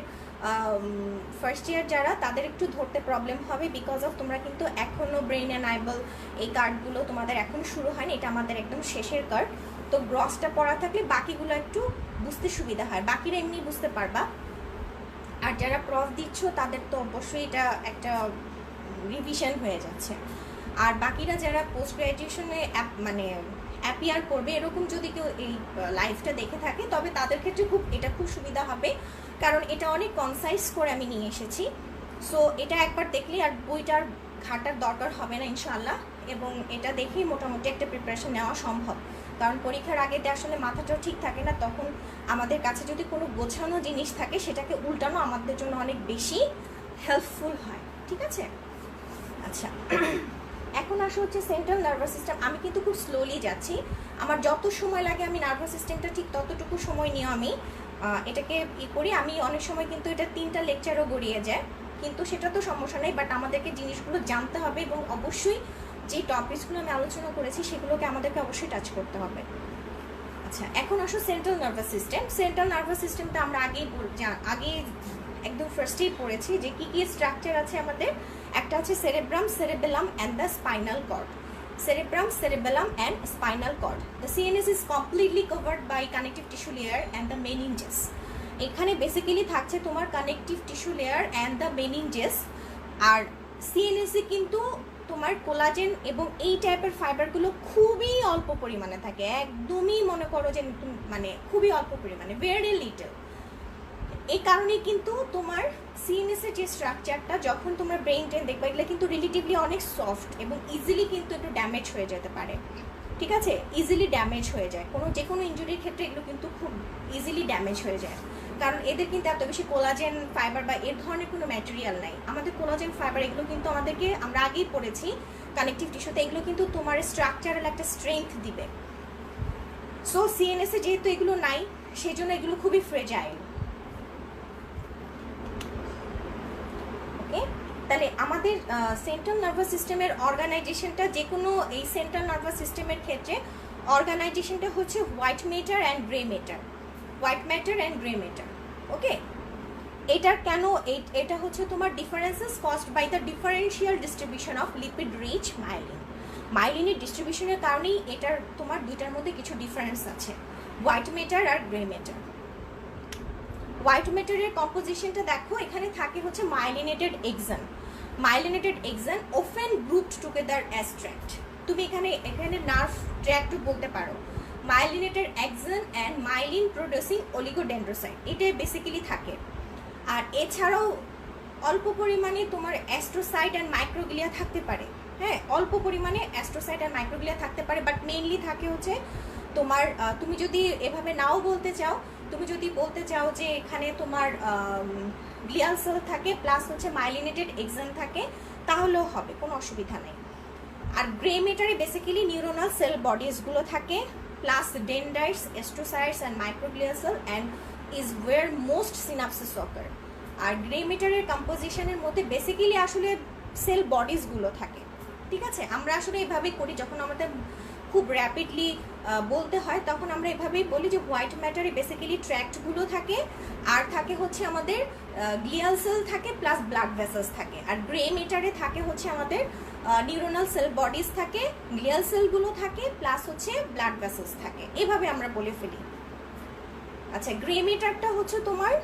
ফার্স্ট ইয়ার যারা, তাদের একটু ধরতে প্রবলেম হবে, বিকজ অফ তোমরা কিন্তু এখনও ব্রেইন অ্যানাইবল এই কার্ডগুলো তোমাদের এখনও শুরু হয়নি, এটা আমাদের একদম শেষের কার্ড। তো গ্রসটা পড়া থাকলে বাকিগুলো একটু বুঝতে সুবিধা হয়, বাকিরা এমনি বুঝতে পারবা। আর যারা প্রফ দিচ্ছ তাদের তো অবশ্যই এটা একটা রিভিশন হয়ে যাচ্ছে। আর বাকিরা যারা পোস্ট গ্র্যাজুয়েশনে মানে অ্যাপিয়ার করবে এরকম যদি কেউ এই লাইভটা দেখে থাকে তবে তাদের ক্ষেত্রে এটা খুব সুবিধা হবে, কারণ এটা অনেক কনসাইজ করে আমি নিয়ে এসেছি। সো এটা একবার দেখলেই আর বইটার ঘাটার দরকার হবে না ইনশাআল্লাহ, এবং এটা দেখেই মোটামুটি একটা প্রিপারেশন নেওয়া সম্ভব। কারণ পরীক্ষার আগেতে আসলে মাথাটাও ঠিক থাকে না, তখন আমাদের কাছে যদি কোনো গোছানো জিনিস থাকে সেটাকে উল্টানো আমাদের জন্য অনেক বেশি হেল্পফুল হয়। ঠিক আছে, আচ্ছা এখন আসা হচ্ছে সেন্ট্রাল নার্ভাস সিস্টেম। আমি কিন্তু খুব স্লোলি যাচ্ছি, আমার যত সময় লাগে আমি নার্ভাস সিস্টেমটা ঠিক ততটুকু সময় নিয়ে আমি এটাকে করি। আমি অনেক সময় কিন্তু এটা 3টা লেকচারও গড়িয়ে যায়, কিন্তু সেটা তো সমস্যা নেই, বাট আমাদেরকে জিনিসগুলো জানতে হবে এবং অবশ্যই যে টপিকসগুলো আমি আলোচনা করেছি সেগুলোকে আমাদেরকে অবশ্যই টাচ করতে হবে। আচ্ছা এখন আসো central nervous system. Central nervous সিস্টেমটা আমরা আগে একদম ফার্স্টেই পড়েছি যে কী কী স্ট্রাকচার আছে আমাদের। একটা হচ্ছে cerebrum, cerebellum and the spinal cord. Cerebrum, cerebellum and spinal cord. The CNS is completely covered by connective tissue layer and the meninges. এখানে বেসিক্যালি থাকছে তোমার connective tissue layer and the meninges. আর সিএনএসে কিন্তু তোমার কোলাজেন এবং এই টাইপের ফাইবারগুলো খুবই অল্প পরিমাণে থাকে, একদমই মনে করো যে মানে খুবই অল্প পরিমাণে, ভেরি লিটল। এই কারণে কিন্তু তোমার সিএনএসের যে স্ট্রাকচারটা যখন তোমরা ব্রেইন ট্রেন দেখবে এগুলো কিন্তু রিলেটিভলি অনেক সফট এবং ইজিলি কিন্তু একটু ড্যামেজ হয়ে যেতে পারে। ঠিক আছে, ইজিলি ড্যামেজ হয়ে যায়, যে কোনো ইনজুরির ক্ষেত্রে এগুলো কিন্তু খুব ইজিলি ড্যামেজ হয়ে যায়, কারণ এদের কিন্তু এত বেশি কোলাজেন ফাইবার বা এর ধরনের কোনো ম্যাটেরিয়াল নাই। আমাদের কোলাজেন ফাইবার এগুলো কিন্তু আমরা আগেই পড়েছি কানেকটিভ টিস্যুতে, এগুলো কিন্তু তোমার স্ট্রাকচারাল একটা স্ট্রেংথ দিবে। সো সিএনএসে যেহেতু এগুলো নাই সেই জন্য এগুলো খুবই ফ্রেজাইল। তাহলে আমাদের সেন্ট্রাল নার্ভাস সিস্টেমের অর্গানাইজেশনটা, যে কোনো এই সেন্ট্রাল নার্ভাস সিস্টেমের ক্ষেত্রে অর্গানাইজেশনটা হচ্ছে white matter and grey matter, white matter and grey matter. Okay, এটার কেন এটা হচ্ছে তোমার differences caused by the differential distribution of lipid rich myelin. মাইলিনের ডিস্ট্রিবিউশনের কারণেই এটার তোমার দুইটার মধ্যে কিছু ডিফারেন্স আছে, হোয়াইট ম্যাটার আর গ্রে ম্যাটার। হোয়াইট ম্যাটারের কম্পোজিশনটা দেখো, এখানে থাকে হচ্ছে myelinated axon. Myelinated axon often grouped together as tract. তুমি এখানে নার্ভ ট্র্যাক্টও বলতে পারো। Myelinated axon and myelin producing oligodendrocyte এটা বেসিক্যালি থাকে। আর এছাড়াও অল্প পরিমাণে তোমার অ্যাস্ট্রোসাইট অ্যান্ড মাইক্রোগ্লিয়া থাকতে পারে। হ্যাঁ, অল্প পরিমাণে অ্যাস্ট্রোসাইট অ্যান্ড মাইক্রোগ্লিয়া থাকতে পারে, বাট মেইনলি থাকে হচ্ছে তোমার, তুমি যদি এভাবে নাও বলতে চাও, তুমি যদি বলতে চাও যে এখানে তোমার গ্লিয়াল সেল থাকে প্লাস হচ্ছে মাইলিনেটেড এক্সন থাকে, তাহলেও হবে, কোনো অসুবিধা নেই। আর গ্রে ম্যাটারে বেসিক্যালি নিউরোনাল সেল বডিজগুলো থাকে plus dendrites, astrocytes and microglial cell and is where most synapsis occur. আর গ্রে ম্যাটারের কম্পোজিশনের মধ্যে বেসিক্যালি আসলে সেল বডিজগুলো থাকে। ঠিক আছে, আমরা আসলে এভাবেই করি, যখন আমাদের খুব র্যাপিডলি বলতে হয় তখন আমরা এভাবেই বলি যে হোয়াইট ম্যাটারে বেসিক্যালি ট্র্যাক্টগুলো থাকে, আর থাকে হচ্ছে আমাদের গ্লিয়াল সেল থাকে প্লাস ব্লাড ভেসেলস থাকে। আর গ্রে ম্যাটারে থাকে হচ্ছে আমাদের নিউরোনাল সেল বডিজ থাকে, গ্লিয়াল সেলগুলো থাকে প্লাস হচ্ছে ব্লাড ভেসেলস থাকে, এভাবে আমরা বলে ফেলি। আচ্ছা, গ্রে ম্যাটারটা হচ্ছে তোমার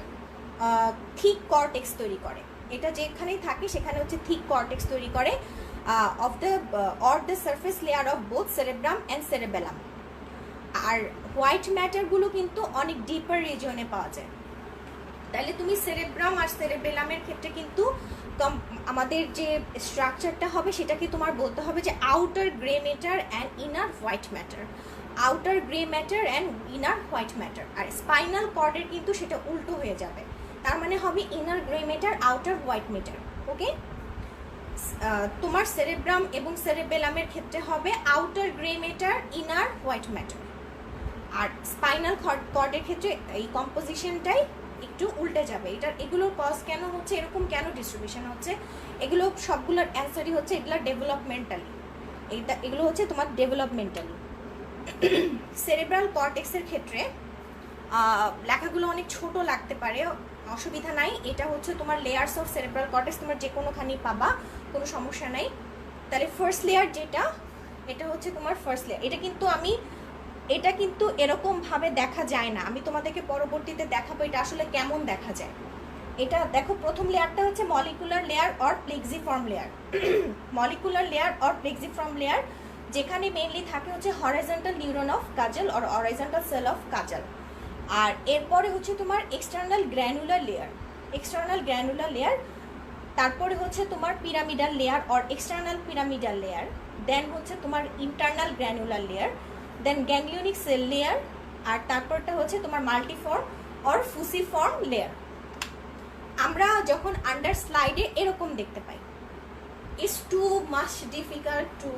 থিক কর্টেক্স তৈরি করে, এটা যেখানেই থাকে সেখানে হচ্ছে থিক কর্টেক্স তৈরি করে of the surface layer of both cerebrum and cerebellum। আর হোয়াইট ম্যাটারগুলো কিন্তু অনেক ডিপার রিজিয়নে পাওয়া যায়। তাহলে তুমি সেরেব্রাম আর সেরেবেলামের ক্ষেত্রে কিন্তু আমাদের যে স্ট্রাকচারটা হবে সেটাকে তোমার বলতে হবে যে outer grey matter and inner white matter, outer grey matter and inner white matter. আর স্পাইনাল কর্ডের কিন্তু সেটা উল্টো হয়ে যাবে, তার মানে হবে inner grey matter, outer white matter. Okay, তোমার সেরেব্রাম এবং সেরেবেলামের ক্ষেত্রে হবে outer grey matter, inner white matter. আর স্পাইনাল কর্ডের ক্ষেত্রে এই কম্পোজিশনটাই একটু উল্টে যাবে। এগুলোর কজ কেন হচ্ছে, এরকম কেন ডিস্ট্রিবিউশন হচ্ছে, এগুলো সবগুলোর অ্যান্সারই হচ্ছে এগুলো ডেভেলপমেন্টালি, এগুলো হচ্ছে তোমার ডেভেলপমেন্টালি। সেরেব্রাল কর্টেক্সের ক্ষেত্রে লেখাগুলো অনেক ছোট লাগতে পারে, অসুবিধা নাই, এটা হচ্ছে তোমার লেয়ার্স অফ সেরেব্রাল কর্টেক্স, তোমার যে কোনোখানি পাবা, কোনো সমস্যা নাই। তাহলে ফার্স্ট লেয়ার যেটা, এটা হচ্ছে তোমার ফার্স্ট লেয়ার। এটা কিন্তু এরকমভাবে দেখা যায় না, আমি তোমাদেরকে পরবর্তীতে দেখাবো এটা আসলে কেমন দেখা যায়। এটা দেখো প্রথম লেয়ারটা হচ্ছে molecular layer or plexiform layer. Molecular layer or plexiform layer যেখানে মেইনলি থাকে হচ্ছে horizontal neuron of Cajal or horizontal cell of Cajal. আর এরপরে হচ্ছে তোমার external granular layer, external granular layer, তারপরে হচ্ছে তোমার pyramidal layer or external pyramidal layer, then হচ্ছে তোমার internal granular layer, then ganglionic cell layer, আর তারপরটা হচ্ছে তোমার মাল্টিফর্ম অর ফুসিফর্ম লেয়ার। আমরা যখন আন্ডার স্লাইডে এরকম দেখতে পাই। It's too much difficult to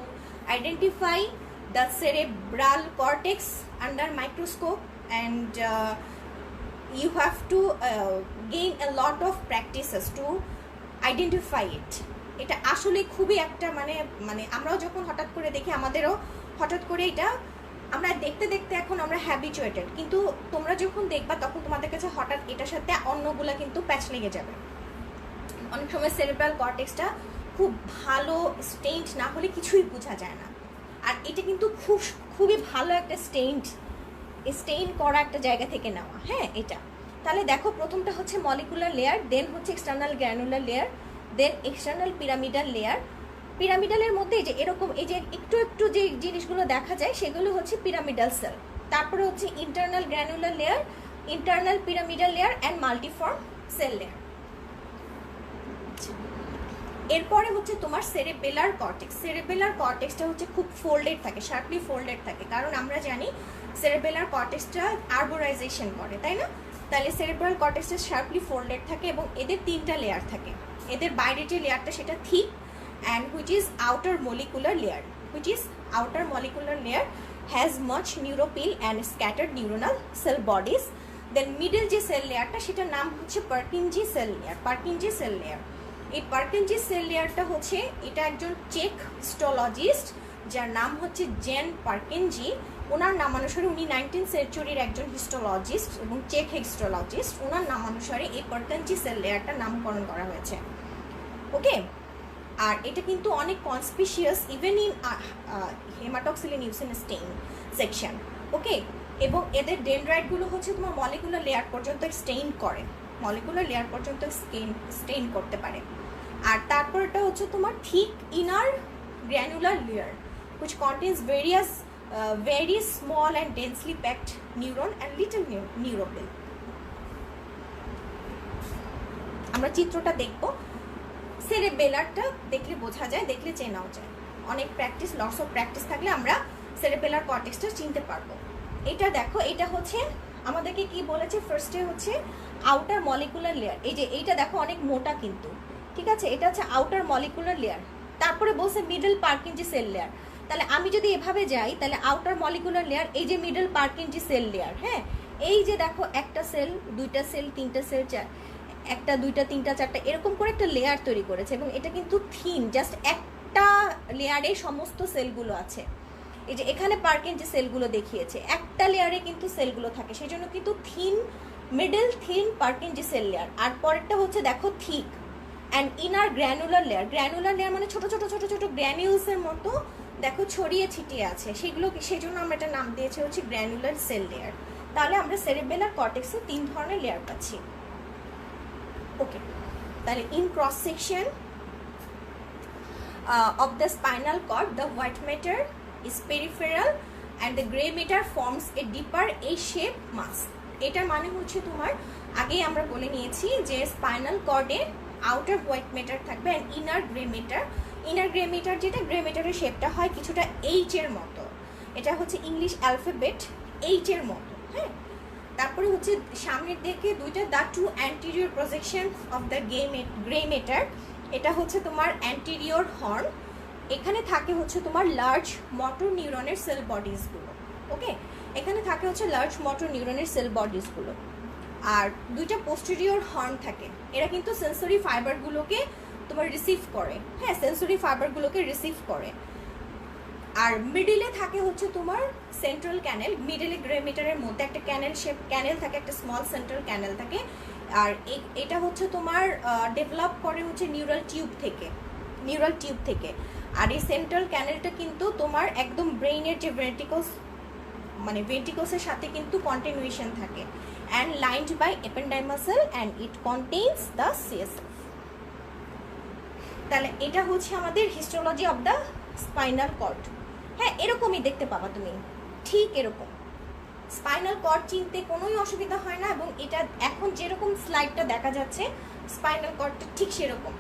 identify the cerebral cortex under microscope and you have to gain a lot of practices to identify it. এটা আসলে খুবই একটা মানে আমরাও যখন হঠাৎ করে দেখি আমাদেরও হঠাৎ করে এটা আমরা দেখতে দেখতে এখন আমরা হ্যাবিচুয়েটেড, কিন্তু তোমরা যখন দেখবা তখন তোমাদের কাছে হঠাৎ এটার সাথে অন্যগুলা কিন্তু প্যাচ লেগে যাবে। অনেক সময় সেরেব্রাল কর্টেক্সটা খুব ভালো স্টেইনড না হলে কিছুই বোঝা যায় না, আর এটা কিন্তু খুবই ভালো একটা স্টেইন করা একটা জায়গা থেকে নেওয়া। হ্যাঁ, এটা তাহলে দেখো প্রথমটা হচ্ছে মলিকুলার লেয়ার, দেন হচ্ছে এক্সটার্নাল গ্র্যানুলার লেয়ার, দেন এক্সটার্নাল পিরামিডাল লেয়ার। পিরামিডালের মধ্যে এই যে এরকম এই যে একটু একটু যে জিনিসগুলো দেখা যায় সেগুলো হচ্ছে পিরামিডাল সেল। তারপরে হচ্ছে internal granular layer, internal pyramidal layer and multiform cell layer. এরপরে হচ্ছে তোমার সেরেবেলার কর্টেক্স। সেরেবেলার কর্টেক্সটা হচ্ছে খুব ফোল্ডেড থাকে, শার্পলি ফোল্ডেড থাকে, কারণ আমরা জানি সেরেবেলার কর্টেক্সটা আর্বোরাইজেশন করে, তাই না? তাহলে সেরেব্রাল কর্টেক্সটা শার্পলি ফোল্ডেড থাকে এবং এদের তিনটা লেয়ার থাকে। এদের বাইরে যে লেয়ারটা সেটা thick and which is outer molecular layer, which is outer molecular layer has much neuropil and scattered neuronal cell bodies. Then middle যে সেল লেয়ারটা সেটার নাম হচ্ছে Purkinje cell layer, Purkinje cell layer. এই পার্কিনজি সেল লেয়ারটা হচ্ছে এটা একজন চেক হিস্টোলজিস্ট যার নাম হচ্ছে জেন পার্কিনজি। ওনার নামানুসারে উনি 19th সেঞ্চুরির একজন হিস্টোলজিস্ট এবং চেক হিস্টোলজিস্ট। ওনার নামানুসারে এই পার্কিনজি সেল লেয়ারটা নামকরণ করা হয়েছে। ওকে, আর এটা কিন্তু অনেক conspicuous even in haematoxylin eosin stain section. Okay, এবং এদের ডেনড্রাইটগুলো হচ্ছে তোমার মলিকুলার লেয়ার পর্যন্ত স্টেইন করে, মলিকুলার লেয়ার পর্যন্ত স্টেইন করতে পারে। আর তারপরটা হচ্ছে তোমার thick inner granular layer which contains various very small and densely packed neuron and little neuropil. আমরা চিত্রটা দেখব। সেরেবেলারটা দেখলে বোঝা যায়, দেখলে চেনাও যায়। অনেক প্র্যাকটিস, লটস অফ প্র্যাকটিস থাকলে আমরা সেরেবেলার কর্টেক্সটা চিনতে পারবো। এটা দেখো, এটা হচ্ছে আমাদেরকে কি বলেছে, ফার্স্টে হচ্ছে আউটার মলিকুলার লেয়ার। এই যে এইটা দেখো অনেক মোটা কিন্তু, ঠিক আছে, এটা হচ্ছে আউটার মলিকুলার লেয়ার। তারপরে বলছে মিডল পার্কিনজি সেল লেয়ার। তাহলে আমি যদি এভাবে যাই তাহলে আউটার মলিকুলার লেয়ার, এই যে মিডল পার্কিনজি সেল লেয়ার। হ্যাঁ, এই যে দেখো একটা সেল, দুইটা সেল, তিনটা সেল, একটা, দুইটা, তিনটা, চারটা, এরকম করে একটা লেয়ার তৈরি করেছে এবং এটা কিন্তু থিন, জাস্ট একটা লেয়ারে সমস্ত সেলগুলো আছে। এই যে এখানে পার্কিনজি সেলগুলো দেখিয়েছে, একটা লেয়ারে কিন্তু সেলগুলো থাকে, সেই জন্য কিন্তু thin, middle thin Purkinje cell layer. আর পরেরটা হচ্ছে দেখো thick and inner granular layer. Granular layer মানে ছোট ছোট ছোট ছোট গ্র্যানিউলসের মতো দেখো ছড়িয়ে ছিটিয়ে আছে, সেগুলো সেই জন্য আমরা এটা নাম দিয়েছি হচ্ছে গ্র্যানুলার সেল লেয়ার। তাহলে আমরা সেরেবেলার কর্টেক্সে 3 ধরনের লেয়ার পাচ্ছি। ওকে, তাহলে in cross section of the spinal cord, the white matter is peripheral and the gray matter forms a deeper A-shaped mass. এটার মানে হচ্ছে তোমার আগেই আমরা বলে নিয়েছি যে স্পাইনাল কর্ডে আউটার হোয়াইট ম্যাটার থাকবে and inner grey matter. Inner grey matter যেটা, গ্রে ম্যাটারের শেপটা হয় কিছুটা এইচ এর মতো, এটা হচ্ছে ইংলিশ অ্যালফাবেট এইচ এর মতো। হ্যাঁ, তারপরে হচ্ছে সামনের দিকে দুইটা the two anterior projection of the grey matter, এটা হচ্ছে তোমার অ্যান্টিরিয়র হর্ন। এখানে থাকে হচ্ছে তোমার লার্জ মোটর নিউরনের সেল বডিজগুলো। ওকে, এখানে থাকে হচ্ছে লার্জ মোটর নিউরনের সেল বডিজগুলো। আর দুইটা পোস্টেরিয়র হর্ন থাকে, এরা কিন্তু সেন্সরি ফাইবারগুলোকে তোমার রিসিভ করে। হ্যাঁ, সেন্সরি ফাইবারগুলোকে রিসিভ করে। আর মিডিলে থাকে হচ্ছে তোমার সেন্ট্রাল ক্যানেল। মিডিলে গ্রে ম্যাটারের মধ্যে একটা ক্যানেল থাকে, একটা স্মল সেন্ট্রাল ক্যানেল থাকে। আর এটা হচ্ছে তোমার ডেভেলপ করে হচ্ছে নিউরাল টিউব থেকে। আর এই সেন্ট্রাল ক্যানেলটা কিন্তু তোমার একদম ব্রেইনের যে ভেন্ট্রিকলসের সাথে কিন্তু কন্টিনিউয়েশন থাকে। and lined by ependymosal and it contains the CSF. তাহলে এটা হচ্ছে আমাদের histology of the spinal cord. হ্যাঁ, এরকমই দেখতে পাবা তুমি, ঠিক এরকম। স্পাইনাল কর্ড চিনতে কোনোই অসুবিধা হয় না, এবং এটা এখন যেরকম স্লাইডটা দেখা যাচ্ছে স্পাইনাল কর্ডটা ঠিক সেরকম।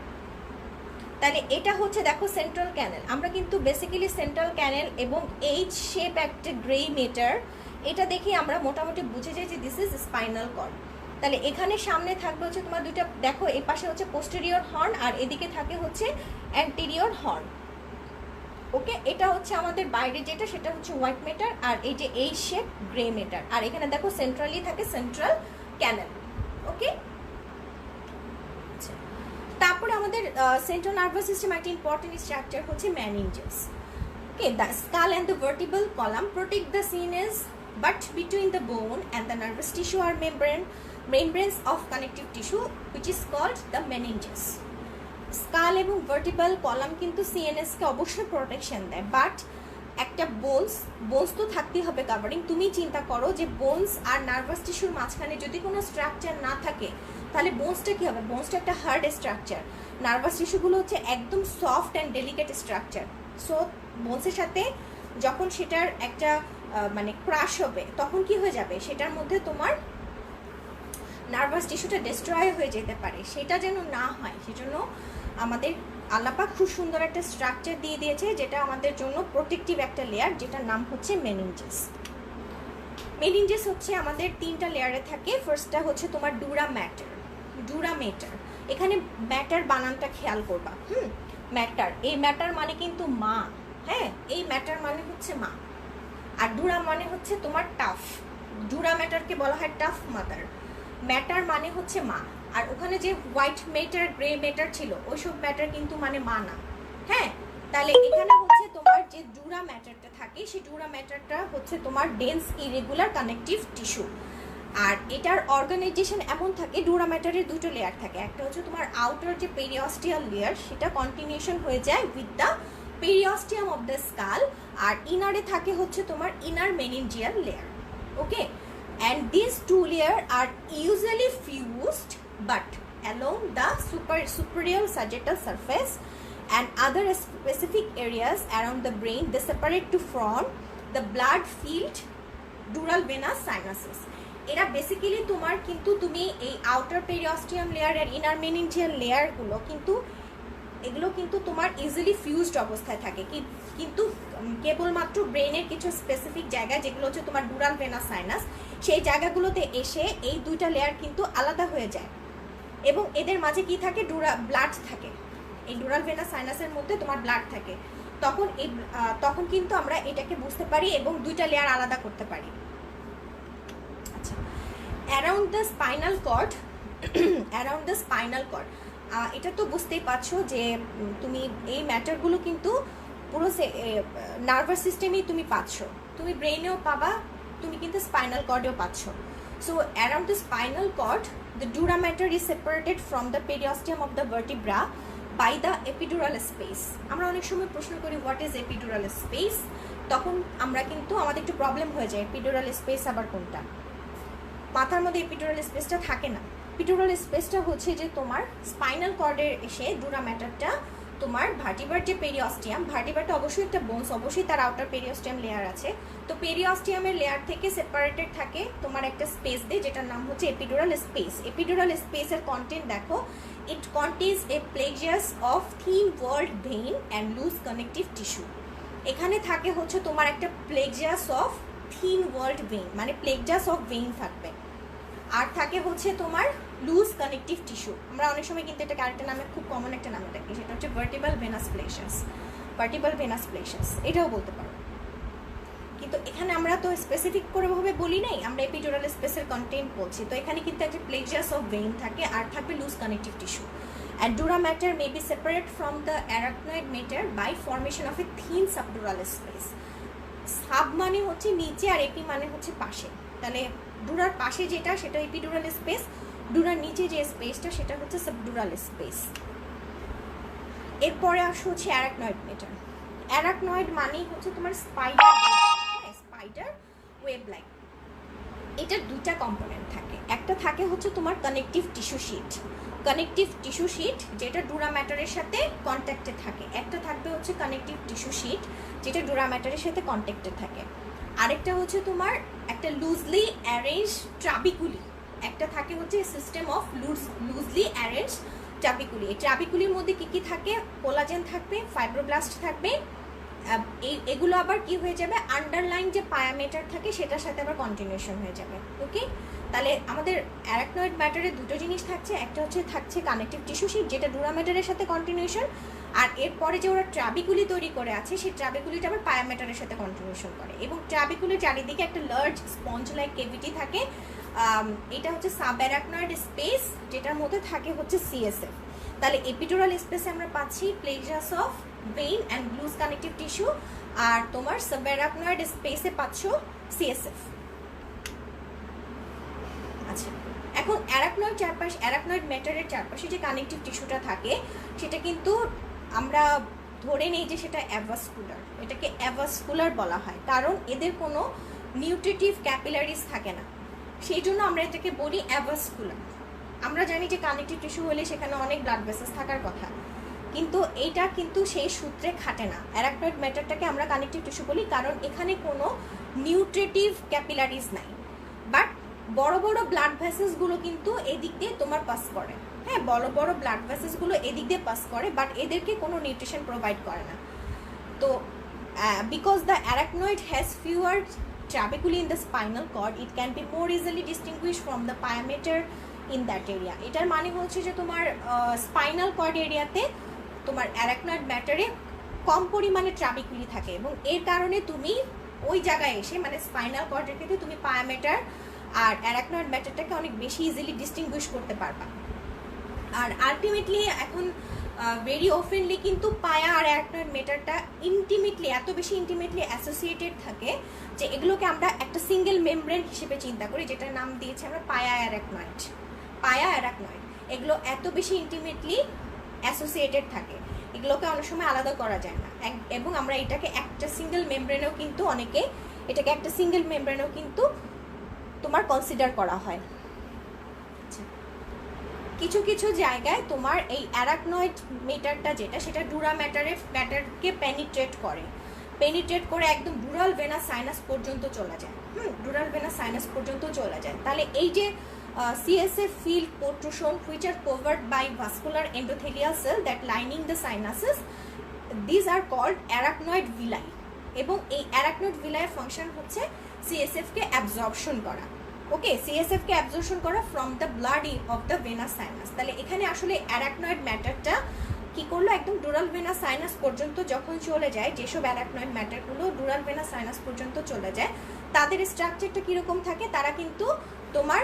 তাহলে এটা হচ্ছে দেখো সেন্ট্রাল ক্যানেল। আমরা কিন্তু বেসিক্যালি সেন্ট্রাল ক্যানেল এবং এইচ শেপ একটা গ্রে মেটার, এটা দেখে আমরা মোটামুটি বুঝে যাই যে দিস ইজ স্পাইনাল কর্ড। তাহলে এখানে সামনে থাকবে হচ্ছে তোমার দুইটা, দেখো এই পাশে হচ্ছে পোস্টেরিয়র হর্ন আর এদিকে থাকে হচ্ছে অ্যান্টেরিয়র হর্ন। ওকে, এটা হচ্ছে আমাদের বাইরে যেটা, সেটা হচ্ছে হোয়াইট মেটার, আর এই যে এই শেপ গ্রে মেটার, আর এখানে দেখো সেন্ট্রালি থাকে সেন্ট্রাল ক্যানেল। ওকে, তারপরে আমাদের সেন্ট্রাল নার্ভাস সিস্টেম একটা ইম্পর্টেন্ট স্ট্রাকচার হচ্ছে meninges. Okay, the skull and the vertebral column protect the sinus, but between the bone and the nervous tissue are membranes of connective tissue which is called the meninges. Skull এবং ভার্টিবল column কিন্তু CNS কে অবশ্যই protection দেয়, but একটা bones তো থাকতেই হবে covering. তুমি চিন্তা করো যে বোনস আর নার্ভাস টিস্যুর মাঝখানে যদি কোনো স্ট্রাকচার না থাকে, তাহলে বোনসটা কি হবে? বোনসটা একটা হার্ড স্ট্রাকচার, নার্ভাস টিস্যুগুলো হচ্ছে একদম soft and delicate structure. So বোনসের সাথে যখন সেটার একটা মানে ক্রাশ হবে, তখন কি হয়ে যাবে? সেটার মধ্যে তোমার নার্ভাস টিস্যুটা ডিস্ট্রয় হয়ে যেতে পারে। সেটা যেন না হয়, সেজন্য আমাদের আল্লাপাক খুব সুন্দর একটা স্ট্রাকচার দিয়ে দিয়েছে, যেটা আমাদের জন্য প্রোটেক্টিভ একটা লেয়ার, যেটার নাম হচ্ছে মেনিনজেস। মেনিনজেস হচ্ছে আমাদের তিনটা লেয়ারে থাকে। ফার্স্টটা হচ্ছে তোমার ডুরা ম্যাটার। এখানে ম্যাটার বানানটা খেয়াল করবা। ম্যাটার, এই ম্যাটার মানে কিন্তু মা। হ্যাঁ, এই ম্যাটার মানে হচ্ছে মা, আর ডুরা মানে হচ্ছে তোমার টাফ। ডুরা ম্যাটারকে বলা হয় টাফ মাদার। ম্যাটার মানে হচ্ছে মা, আর ওখানে যে হোয়াইট ম্যাটার গ্রে ম্যাটার ছিল, ওইসব ম্যাটার কিন্তু মানে মা না। হ্যাঁ, তাহলে এখানে হচ্ছে তোমার যে ডুরা ম্যাটারটা থাকে, সেই ডুরা ম্যাটারটা হচ্ছে তোমার ডেন্স ইরেগুলার কানেকটিভ টিস্যু। আর এটার অর্গানাইজেশন এমন থাকে, ডুরা ম্যাটারের দুটো লেয়ার থাকে। একটা হচ্ছে তোমার আউটার যে পেরিঅস্টিয়াল লেয়ার, সেটা কন্টিনিউশন হয়ে যায় with the periosteum of the skull, আর ইনারে থাকে হচ্ছে তোমার inner meningeal layer. Okay, and these two layers are usually fused but along the superior sagittal surface and other specific areas around the brain they separate to form the blood filled dural venous sinuses. এরা basically তোমার কিন্তু তুমি এই outer periosteum layer আর inner meningeal লেয়ারগুলো কিন্তু এগুলো কিন্তু তোমার easily fused অবস্থায় থাকে, কিন্তু কেবলমাত্র ব্রেনের কিছু স্পেসিফিক জায়গা, যেগুলো হচ্ছে তোমার ডুরাল ভেনাস সাইনাস, সেই জায়গাগুলোতে এসে এই দুইটা লেয়ার কিন্তু আলাদা হয়ে যায়, এবং এদের মাঝে কি থাকে? ব্লাড থাকে। এই ডুরাল ভেনাস সাইনাসের মধ্যে তোমার ব্লাড থাকে। তখন কিন্তু আমরা এটাকে বুঝতে পারি এবং দুইটা লেয়ার আলাদা করতে পারি। আচ্ছা, অ্যারাউন্ড দ্য স্পাইনাল কর্ড, এটা তো বুঝতেই পারছো যে তুমি এই ম্যাটারগুলো কিন্তু পুরো নার্ভাস সিস্টেমেই তুমি পাচ্ছ, তুমি ব্রেনেও পাবা, তুমি কিন্তু স্পাইনাল কর্ডেও পাচ্ছ। So around the spinal cord the dura mater is separated from the periosteum of the vertebra by the epidural space. আমরা অনেক সময় প্রশ্ন করি হোয়াট ইজ এপিডুরাল স্পেস, তখন আমরা কিন্তু আমাদের একটু প্রবলেম হয়ে যায়, এপিডুরাল স্পেস আবার কোনটা? মাথার মধ্যে এপিডুরাল স্পেসটা থাকে না। এপিডুরাল স্পেসটা হচ্ছে যে তোমার স্পাইনাল কর্ডের এসে ডুরা ম্যাটারটা তোমার ভার্টিব্রার যে ভার্টিব্রাটা অবশ্যই একটা বোনস, অবশ্যই তার আউটার পেরিঅস্টিয়াম লেয়ার আছে, তো পেরিঅস্টিয়ামের লেয়ার থেকে সেপারেটেড থাকে তোমার একটা স্পেস দিয়ে, যেটার নাম হচ্ছে এপিডুরাল স্পেস। এপিডুরাল স্পেসের কন্টেন্ট দেখো, it contains a plexus of thin walled vein and loose connective tissue. এখানে থাকে হচ্ছে তোমার একটা plexus of thin walled vein, মানে প্লেজিয়াস অফ ভেইন থাকবে, আর থাকে হচ্ছে তোমার লুজ কানেকটিভ টিস্যু। আমরা অনেক সময় কিন্তু এটা আরেকটা নামে, খুব কমন একটা নামে ডাকি, সেটা হচ্ছে ভার্টিব্রাল ভেনাস প্লেশাস, এটাও বলতে পারো। কিন্তু এখানে আমরা তো স্পেসিফিক করেভাবে বলি নাই, আমরা এপিডুরাল স্পেসের কন্টেন্ট বলছি। তো এখানে কিন্তু একটা প্লেজিয়াস অফ ভেইন থাকে, আর থাকবে loose connective tissue. And dura matter may be separate from the arachnoid matter by formation of a thin subdural space. Sub মানে হচ্ছে নিচে, আর এপি মানে হচ্ছে পাশে। তাহলে ডুরার পাশে যেটা, সেটা এপিডুরাল স্পেস, ডুরার নিচে যে স্পেসটা, সেটা হচ্ছে সাবডুরাল স্পেস। এরপরে আসো হচ্ছে অ্যারাকনয়েড মেটার। অ্যারাকনয়েড মানেই হচ্ছে তোমার স্পাইডার ওয়েব লাইক। এটার দুইটা কম্পোনেন্ট থাকে। একটা থাকে হচ্ছে তোমার connective tissue sheet, connective tissue sheet যেটা ডুরা ম্যাটারের সাথে কন্ট্যাক্টে থাকে, একটা থাকবে হচ্ছে কানেকটিভ টিস্যু শিট যেটা ডুরা ম্যাটারের সাথে কন্ট্যাক্টে থাকে, আরেকটা হচ্ছে তোমার একটা লুজলি অ্যারেঞ্জ ট্রাবিকুলি, একটা থাকে হচ্ছে সিস্টেম অফ লুজলি অ্যারেঞ্জ ট্রাবিকুলি। এই ট্রাবিকুলির মধ্যে কি কি থাকে? কোলাজেন থাকবে, ফাইব্রোব্লাস্ট থাকবে, এগুলো আবার কি হয়ে যাবে, আন্ডারলাইন যে পায়ামেটার থাকে সেটার সাথে আবার কন্টিনিউশন হয়ে যাবে। ওকে, তাহলে আমাদের অ্যারাকনয়েড ম্যাটারে দুটো জিনিস থাকছে, একটা হচ্ছে থাকছে কানেকটিভ টিস্যু শিট যেটা ডুরা ম্যাটারের সাথে কন্টিনিউশন, আর এরপরে যে ওরা ট্রাবিকুলি তৈরি করে আছে সেই ট্রাবিকুলিটা আবার পায়ামেটারের সাথে কন্টিনিউশন করে, এবং ট্রাবিকুলির চারিদিকে একটা লার্জ স্পঞ্জ লাইক কেভিটি থাকে। এটা হচ্ছে সাব অ্যারাকনয়েড স্পেস যেটার মধ্যে থাকে হচ্ছে সিএসএফ। তাহলে এপিডুরাল স্পেসে আমরা পাচ্ছি plexus of vein and loose connective tissue, আর তোমার সাব অ্যারাকনয়েড স্পেসে পাচ্ছ সিএসএফ। আচ্ছা, এখন অ্যারাকনয়েড চারপাশে, অ্যারাকনয়েড ম্যাটারের চারপাশে যে কানেকটিভ টিস্যুটা থাকে সেটা কিন্তু আমরা ধরে নেই যে সেটা অ্যাভাসকুলার, এটাকে অ্যাভাসকুলার বলা হয় কারণ এদের কোনো নিউট্রিটিভ ক্যাপিলারিজ থাকে না, সেই জন্য আমরা এটাকে বলি অ্যাভাসকুলার। আমরা জানি যে কানেকটিভ টিস্যু হলে সেখানে অনেক ব্লাড ভেসেলস থাকার কথা, কিন্তু এইটা কিন্তু সেই সূত্রে খাটে না। অ্যারাকনয়েড ম্যাটারটাকে আমরা কানেকটিভ টিস্যু বলি কারণ এখানে কোনো নিউট্রিটিভ ক্যাপিলারিজ নাই, বাট বড় বড় ব্লাড ভেসেলসগুলো কিন্তু এদিক দিয়ে তোমার পাস করে। হ্যাঁ, বড় বড় ব্লাড ভেসেলসগুলো এদিক দিয়ে পাস করে, বাট এদেরকে কোনো নিউট্রিশন প্রোভাইড করে না। তো because the arachnoid has fewer trabeculae in the spinal cord, it can be more easily distinguished from the pyometer in that area. এটার মানে হচ্ছে যে তোমার স্পাইনাল কর্ড এরিয়াতে তোমার অ্যারাকনয়েড ম্যাটারে কম পরিমাণে ট্রাবিকুলি থাকে, এবং এর কারণে তুমি ওই জায়গায় এসে মানে স্পাইনাল কর্ডের ক্ষেত্রে তুমি পায়ামেটার আর অ্যারাকনয়েড ম্যাটারটাকে অনেক বেশি ইজিলি ডিস্টিংগুইশ করতে পারবা। আর আলটিমেটলি এখন ভেরি অফেনলি কিন্তু পায়া আর অ্যারাকনয়েড ম্যাটারটা ইন্টিমেটলি, এত বেশি ইন্টিমেটলি অ্যাসোসিয়েটেড থাকে যে এগুলোকে আমরা একটা সিঙ্গেল মেমব্রেন হিসেবে চিন্তা করি, যেটার নাম দিয়েছি আমরা পায়া অ্যারাকনয়েড। পায়া অ্যারাকনয়েড এগুলো এত বেশি ইন্টিমেটলি অ্যাসোসিয়েটেড থাকে, এগুলোকে অনেক সময় আলাদা করা যায় না, এবং আমরা এটাকে একটা সিঙ্গেল মেমব্রেনেও কিন্তু অনেকে এটাকে একটা সিঙ্গেল মেমব্রেনেও কিন্তু তোমার কনসিডার করা হয়। কিছু কিছু জায়গায় তোমার এই অ্যারাকনয়েড ম্যাটারটা যেটা সেটা ডুরা ম্যাটারকে পেনিট্রেট করে একদম ডুরাল ভেনাস সাইনাস পর্যন্ত চলে যায়। ডুরাল ভেনাস সাইনাস পর্যন্ত চলে যায়। তাহলে এই যে CSF field protrusion which are covered by vascular endothelial cell that lining the sinuses, these are called arachnoid villi, এবং এই arachnoid villi এর ফাংশন হচ্ছে CSF কে অ্যাবজর্পশন করা। ওকে, CSF কে অ্যাবজর্পশন করা from the blood of the venous sinus. তাহলে এখানে আসলে অ্যারাকনয়েড ম্যাটারটা কি করলো, একদম ডুরাল ভেনাস সাইনাস পর্যন্ত যখন চলে যায়, যেসব অ্যারাকনয়েড ম্যাটারগুলো ডুরাল ভেনাস সাইনাস পর্যন্ত চলে যায় তাদের স্ট্রাকচারটা কীরকম থাকে, তারা কিন্তু তোমার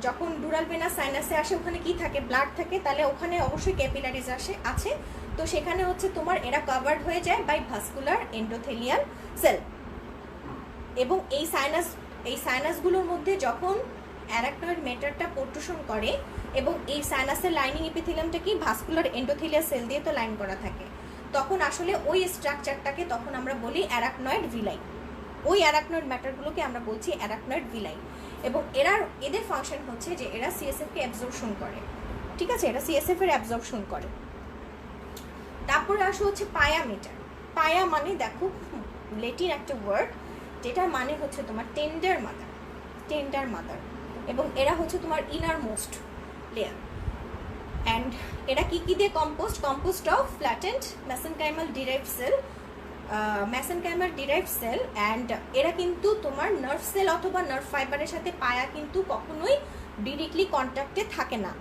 যখন ডুরাল ভেনাস সাইনাসে আসে ওখানে কি থাকে, ব্লাড থাকে, তাহলে ওখানে অবশ্যই ক্যাপিলারিজ আছে, তো সেখানে হচ্ছে তোমার এরা কভার্ড হয়ে যায় বাই ভাস্কুলার এন্ডোথেলিয়াল সেল। এবং এই সাইনাসগুলোর মধ্যে যখন অ্যারাকনয়েড ম্যাটারটা প্রোট্রুশন করে, এবং এই সাইনাসের লাইনিং এপিথেলিয়ামটা কি ভাস্কুলার এন্ডোথেলিয়াল সেল দিয়ে তো লাইন করা থাকে, তখন আসলে ওই স্ট্রাকচারটাকে তখন আমরা বলি অ্যারাকনয়েড ভিলাই। ওই অ্যারাকনয়েড ম্যাটারগুলোকে আমরা বলছি অ্যারাকনয়েড ভিলাই, এবং এদের ফাংশন হচ্ছে যে এরা সিএসএফকে অ্যাবজর্পশন করে। ঠিক আছে, এরা সিএসএফ এর অ্যাবজর্পশন করে। তারপরে আসো হচ্ছে পায়া মেটার। পায়া মানে দেখো ল্যাটিন একটা ওয়ার্ড, যেটার মানে হচ্ছে তোমার টেন্ডার মাদার, এবং এরা হচ্ছে তোমার ইনার মোস্ট লেয়ার। অ্যান্ড এরা কি দিয়ে composed of flattened mesenchymal derived cell, and এরা কিন্তু তোমার নার্ভ সেল অথবা নার্ভ ফাইবারের সাথে পায়া কিন্তু কখনোই ডিরেক্টলি কন্ট্যাক্টে থাকে না।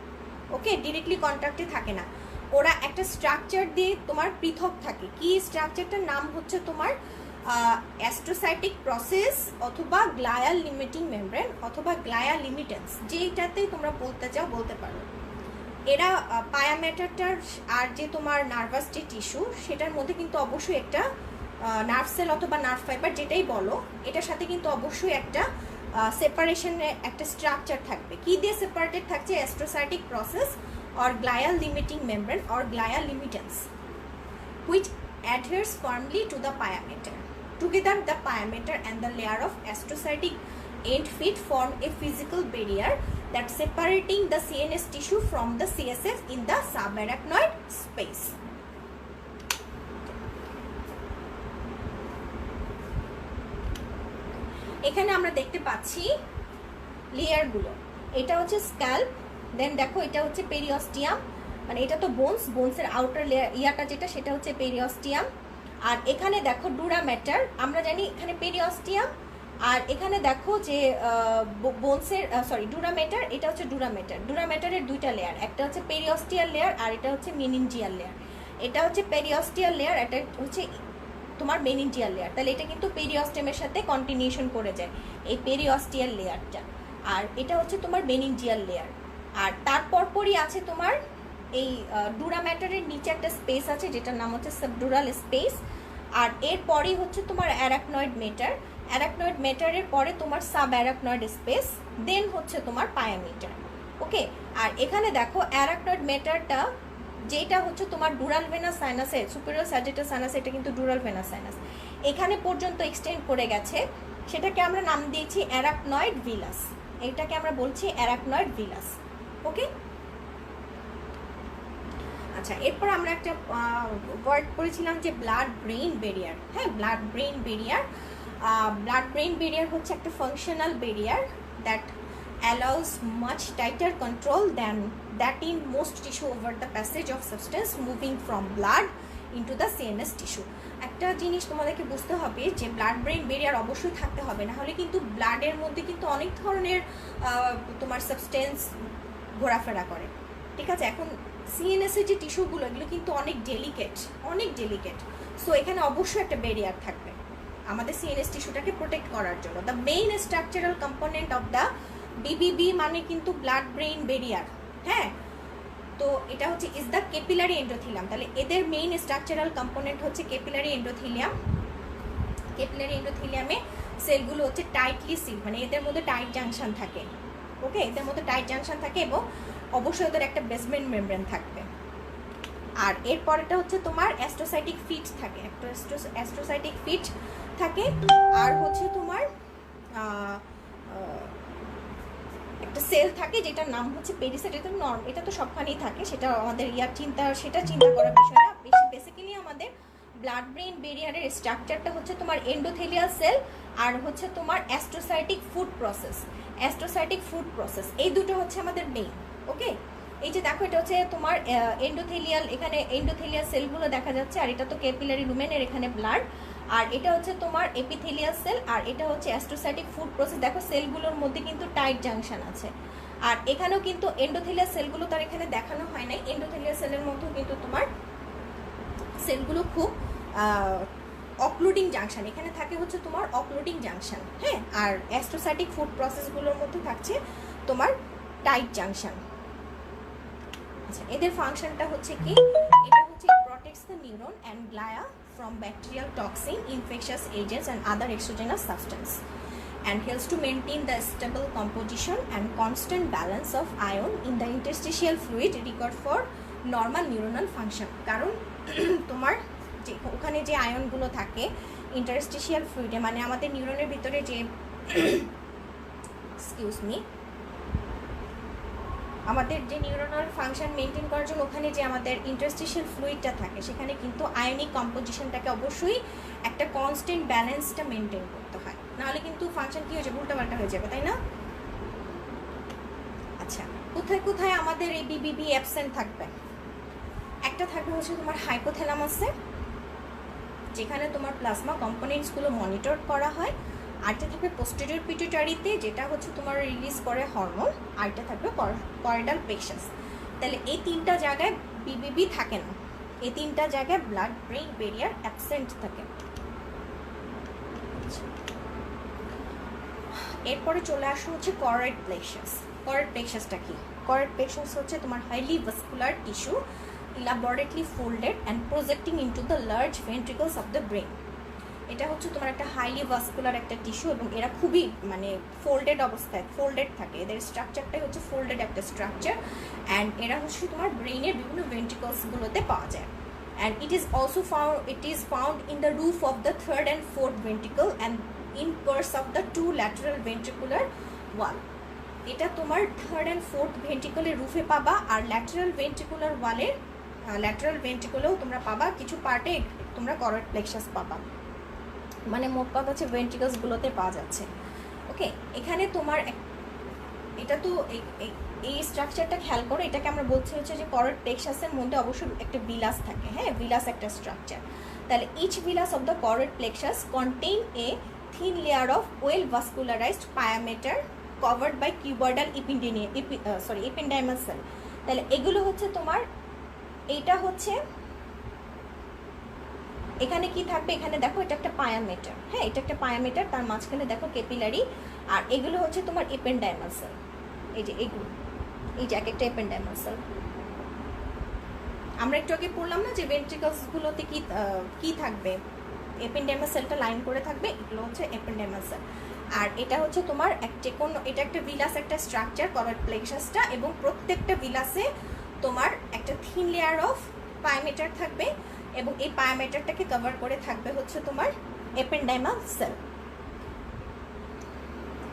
ওকে, ডিরেক্টলি কন্ট্যাক্টে থাকে না, ওরা একটা স্ট্রাকচার দিয়ে তোমার পৃথক থাকে। কি স্ট্রাকচারটার নাম হচ্ছে তোমার অ্যাস্ট্রোসাইটিক প্রসেস অথবা গ্লায়াল লিমিটিং মেমব্রেন অথবা গ্লায়াল লিমিটেন্স, যেইটাতে তোমরা বলতে চাও বলতে পারো। এরা পায়া ম্যাটারটার আর যে তোমার নার্ভাস যে টিস্যু সেটার মধ্যে কিন্তু অবশ্যই একটা নার্ভ সেল অথবা নার্ভ ফাইবার যেটাই বলো, এটার সাথে কিন্তু অবশ্যই একটা সেপারেশনের একটা স্ট্রাকচার থাকবে। কি দিয়ে সেপারেটেড থাকছে, অ্যাস্ট্রোসাইটিক process or glial limiting membrane or glial limitans which adheres firmly to the pyometer. Together the pyometer and the layer of astrocytic end feet form a physical barrier that separating the CNS tissue from the CSF in the subarachnoid space. এখানে আমরা দেখতে পাচ্ছি লেয়ারগুলো। এটা হচ্ছে scalp, দেন দেখো এটা হচ্ছে periosteum, মানে এটা তো বোনসের আউটার লেয়ার ইয়াটা যেটা সেটা হচ্ছে পেরিঅস্টিয়াম। আর এখানে দেখো ডুরা ম্যাটার, আমরা জানি এখানে পেরিঅস্টিয়াম, আর এখানে দেখো যে বোনসের ডুরা ম্যাটার, এটা হচ্ছে ডুরা ম্যাটারের দুইটা লেয়ার, একটা হচ্ছে পেরিঅস্টিয়াল লেয়ার আর এটা হচ্ছে মেনিনজিয়াল লেয়ার। এটা হচ্ছে পেরিঅস্টিয়াল লেয়ার, এটা হচ্ছে তোমার মেনিনজিয়াল লেয়ার। তাহলে এটা কিন্তু পেরিঅস্টেমের সাথে কন্টিনিউশন করে যায় এই পেরিঅস্টিয়াল লেয়ারটা, আর এটা হচ্ছে তোমার মেনিনজিয়াল লেয়ার। আর তারপর পরই আছে তোমার এই ডুরা ম্যাটারের নিচে একটা স্পেস আছে যেটার নাম হচ্ছে সাবডুরাল স্পেস, আর এরপরেই হচ্ছে তোমার অ্যারাকনয়েড মেটারের পরে তোমার সাব অ্যারাকনয়েড স্পেস, দেন হচ্ছে তোমার পায়ামিটার। ওকে, আর এখানে দেখো অ্যারাকনয়েড মেটারটা যেটা হচ্ছে তোমার ডুরাল ভেনাস সাইনাসের সুপিরিয়র স্যাজিটাস সাইনাস, এটা কিন্তু ডুরাল ভেনাস সাইনাস এখানে পর্যন্ত এক্সটেন্ড করে গেছে, সেটাকে আমরা নাম দিয়েছি অ্যারাকনয়েড ভিলাস, এটাকে আমরা বলছি অ্যারাকনয়েড ভিলাস। ওকে, আচ্ছা, এরপর আমরা একটা ওয়ার্ড পড়েছিলাম যে ব্লাড ব্রেইন ব্যারিয়ার। হ্যাঁ, ব্লাড ব্রেইন ব্যারিয়ার হচ্ছে একটা functional barrier that allows much tighter control than that in most tissue over the passage of substance moving from blood into the CNS tissue. একটা জিনিস তোমাদেরকে বুঝতে হবে যে ব্লাড ব্রেইন ব্যারিয়ার অবশ্যই থাকতে হবে, না হলে কিন্তু ব্লাডের মধ্যে কিন্তু অনেক ধরনের তোমার সাবস্টেন্স ঘোরাফেরা করে। ঠিক আছে, এখন CNS এর যে টিস্যুগুলো এগুলো কিন্তু অনেক ডেলিকেট, সো এখানে অবশ্যই একটা ব্যারিয়ার থাকবে আমাদের CNS টিস্যুটাকে প্রোটেক্ট করার জন্য। The main structural component of the BBB মানে কিন্তু ব্লাড ব্রেইন ব্যারিয়ার। হ্যাঁ, তো এটা হচ্ছে ইজ দ্য ক্যাপিলারি এন্ডোথিলিয়াম। তাহলে এদের মেইন স্ট্রাকচারাল কম্পোনেন্ট হচ্ছে ক্যাপিলারি এন্ডোথিলিয়াম। ক্যাপিলারি এন্ডোথিলিয়ামে সেলগুলো হচ্ছে টাইটলি সিল, মানে এদের মধ্যে টাইট জাংশন থাকে। ওকে, এদের মধ্যে টাইট জাংশন থাকে এবং অবশ্যই ওদের একটা বেসমেন্ট মেমব্রেন থাকবে। আর এরপরেটা হচ্ছে তোমার অ্যাস্ট্রোসাইটিক ফিট থাকে, অ্যাস্ট্রোসাইটিক ফিট থাকে। আর হচ্ছে তোমার একটা সেল থাকে যেটার নাম হচ্ছে পেরিসাইট। এটা তো সবখানেই থাকে, সেটা আমাদের সেটা চিন্তা করার বিষয় না। বেসিক্যালি আমাদের ব্লাড ব্রেইন ব্যারিয়ারের স্ট্রাকচারটা হচ্ছে তোমার এন্ডোথেলিয়াল সেল আর হচ্ছে তোমার অ্যাস্ট্রোসাইটিক ফুড প্রসেস, এই দুটো হচ্ছে আমাদের মেইন। ওকে, এই যে দেখো এটা হচ্ছে তোমার এন্ডোথেলিয়াল, এখানে এন্ডোথেলিয়াল সেলগুলো দেখা যাচ্ছে, আর এটা তো ক্যাপিলারি লুমেনের এখানে ব্লাড, আর এটা হচ্ছে তোমার এপিথেলিয়াল সেল, আর এটা হচ্ছে অ্যাস্ট্রোসাইটিক ফুড প্রসেস। দেখো সেলগুলোর মধ্যে কিন্তু টাইট জাংশন আছে, আর এখানেও কিন্তু এন্ডোথেলিয়াল সেলগুলো তার এখানে দেখানো হয় নাই। এন্ডোথেলিয়াল সেলের মধ্যেও কিন্তু তোমার সেলগুলো খুব অক্লুডিং জাংশন, এখানে থাকে হচ্ছে তোমার অক্লুডিং জাংশন। হ্যাঁ, আর অ্যাস্ট্রোসাইটিক ফুড প্রসেসগুলোর মধ্যে থাকছে তোমার টাইট জাংশন। আচ্ছা, এদের ফাংশনটা হচ্ছে কি, এটা হচ্ছে protects the neuron and glia from bacterial toxin, infectious agents and other exogenous substance, and helps to maintain the stable composition and constant balance of ion in the interstitial fluid required for normal neuronal function. কারণ তোমার যে ওখানে যে আয়নগুলো থাকে interstitial ফ্লুইডে, মানে আমাদের নিউরনের ভিতরে যে আমাদের যে নিউরনাল ফাংশন মেনটেন করার জন্য ওখানে যে আমাদের ইন্টারস্টিশিয়াল ফ্লুইডটা থাকে, সেখানে কিন্তু আয়নিক কম্পোজিশনটাকে অবশ্যই একটা কনস্ট্যান্ট ব্যালেন্সটা মেনটেন করতে হয়, নাহলে কিন্তু ফাংশন কি হয়ে যাবে, উল্টাপাল্টা হয়ে যাবে, তাই না? আচ্ছা, কোথায় কোথায় আমাদের এই BBB অ্যাবসেন্ট থাকবে? একটা থাকবে হচ্ছে তোমার হাইপোথ্যালামাসে, যেখানে তোমার প্লাজমা কম্পোনেন্টসগুলো মনিটর করা হয়। আরেকটা থাকবে পোস্টেরিয়র পিটুইটারিতে, যেটা হচ্ছে তোমার রিলিজ করে হরমোন। আরেকটা থাকবে করিডাল প্লেক্সাস। তাহলে এই তিনটা জায়গায় BBB থাকে না, এই তিনটা জায়গায় ব্লাড ব্রেইন ব্যারিয়ার অ্যাবসেন্ট থাকে। এরপরে চলে আসো হচ্ছে করেড প্লেক্সাসটা কি? করেড প্লেক্সাস হচ্ছে তোমার highly vascular tissue, elaborately folded and projecting into the large ভেন্ট্রিকলস of the brain. এটা হচ্ছে তোমার একটা হাইলি ভাস্কুলার একটা টিস্যু, এবং এরা খুবই মানে ফোল্ডেড অবস্থায় থাকে, এদের স্ট্রাকচারটাই হচ্ছে ফোল্ডেড একটা স্ট্রাকচার। অ্যান্ড এরা হচ্ছে তোমার ব্রেইনের বিভিন্ন ভেন্ট্রিকলসগুলোতে পাওয়া যায়। And it is found in the roof of the third and fourth ventricle, and in parts of the two lateral ventricular wall. এটা তোমার থার্ড অ্যান্ড ফোর্থ ভেন্ট্রিকলের রুফে পাবা, আর ল্যাটারাল ভেন্ট্রিকুলার ওয়ালের ল্যাটারাল ভেন্ট্রিকুলেও তোমরা পাবা, কিছু পার্টে তোমরা করয়েড প্লেক্সাস পাবা, মানে মোট কথা হচ্ছে ভেন্ট্রিকলসগুলোতে পাওয়া যাচ্ছে। ওকে, এখানে তোমার এটা তো এই স্ট্রাকচারটা খেয়াল করো, এটাকে আমরা বলছি হচ্ছে যে করয়েড প্লেক্সাসের মধ্যে অবশ্যই একটা ভিলাস থাকে, হ্যাঁ ভিলাস একটা স্ট্রাকচার। তাহলে each villus of the choroid plexus contain a thin layer of well vascularised pia mater covered by cuboidal ependymal cell. তাহলে এগুলো হচ্ছে তোমার, এইটা হচ্ছে এখানে কি থাকবে, এখানে দেখো এটা একটা পায়ামেটার, হ্যাঁ এটা একটা পায়ামেটার, তার মাঝখানে দেখো ক্যাপিলারি, আর এগুলো হচ্ছে তোমার এপেন্ডাইমাল সেল। এই যে এগুলো, এই যে এক একটা এপেন্ডাইমাল সেল। আমরা একটু আগে পড়লাম না যে ভেন্ট্রিকলসগুলোতে কি থাকবে, এপেন্ডাইমাল সেলটা লাইন করে থাকবে, এগুলো হচ্ছে এপেন্ডাইমাল সেল। আর এটা হচ্ছে তোমার এটা একটা ভিলাস একটা স্ট্রাকচার করয়েড প্লেক্সাসটা, এবং প্রত্যেকটা ভিলাসে তোমার একটা থিন লেয়ার অফ পায়ামেটার থাকবে, এবং এই পায়ামেটারটাকে কভার করে থাকবে হচ্ছে তোমার এপেন্ডাইমাল সেল।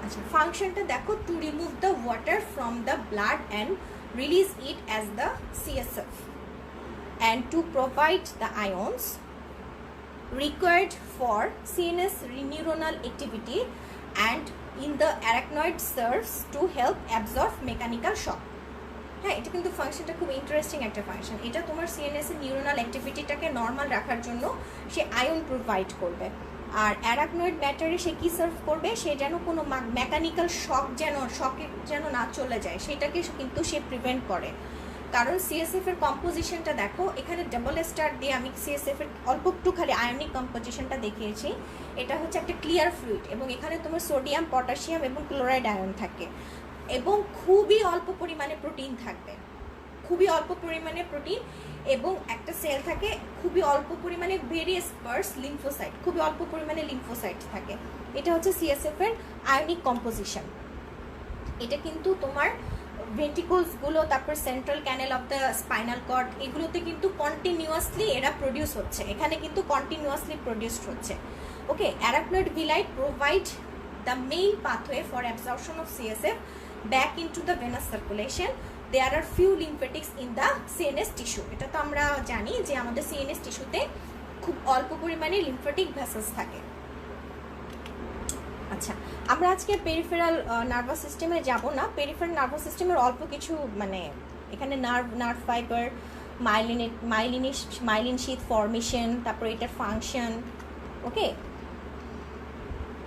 আচ্ছা, ফাংশনটা দেখো, to remove the water from the blood and release it as the CSF and to provide the ions required for CNS neuronal activity, and in the arachnoid serves to help absorb mechanical shock. হ্যাঁ, এটা কিন্তু ফাংশনটা খুব interesting একটা function. এটা তোমার CNS এর neuronal অ্যাক্টিভিটিটাকে normal রাখার জন্য সে আয়ন প্রোভাইড করবে। আর অ্যারাকনয়েড ব্যাটারি সে কি সার্ভ করবে, সে যেন কোনো মেকানিক্যাল শকে যেন না চলে যায়, সেটাকে কিন্তু সে প্রিভেন্ট করে। কারণ সিএসএফ এর কম্পোজিশনটা দেখো, এখানে ডাবল স্টার দিয়ে আমি সিএসএফ এর অল্প একটু খালি আয়নিক কম্পোজিশনটা দেখিয়েছি। এটা হচ্ছে একটা ক্লিয়ার ফ্লুইড, এবং এখানে তোমার সোডিয়াম, পটাশিয়াম এবং ক্লোরাইড আয়ন থাকে, এবং খুবই অল্প পরিমাণে প্রোটিন থাকবে, খুবই অল্প পরিমাণে প্রোটিন, এবং একটা সেল থাকে খুবই অল্প পরিমাণে ভেরি স্পার্স লিম্ফোসাইট, খুবই অল্প পরিমাণে লিম্ফোসাইট থাকে। এটা হচ্ছে সিএসএফ এর আয়নিক কম্পোজিশন। এটা কিন্তু তোমার ভেন্ট্রিকলসগুলো, তারপর central canal of the spinal cord, এগুলোতে কিন্তু কন্টিনিউয়াসলি এরা প্রডিউস হচ্ছে, এখানে কিন্তু কন্টিনিউয়াসলি প্রডিউসড হচ্ছে। Okay, arachnoid villi provide the main pathway for absorption of CSF back into the venous circulation. There are few lymphatics in the CNS tissue. এটা তো আমরা জানি যে আমাদের সিএনএস টিস্যুতে খুব অল্প পরিমাণে লিম্ফেটিক ভেসেলস থাকে। আচ্ছা, আমরা আজকে পেরিফেরাল নার্ভাস সিস্টেমে যাব না। পেরিফেরাল নার্ভাস সিস্টেমের অল্প কিছু, মানে এখানে নার্ভ ফাইবার, মাইলিন শীথ ফর্মেশন, তারপরে এটার ফাংশন, ওকে,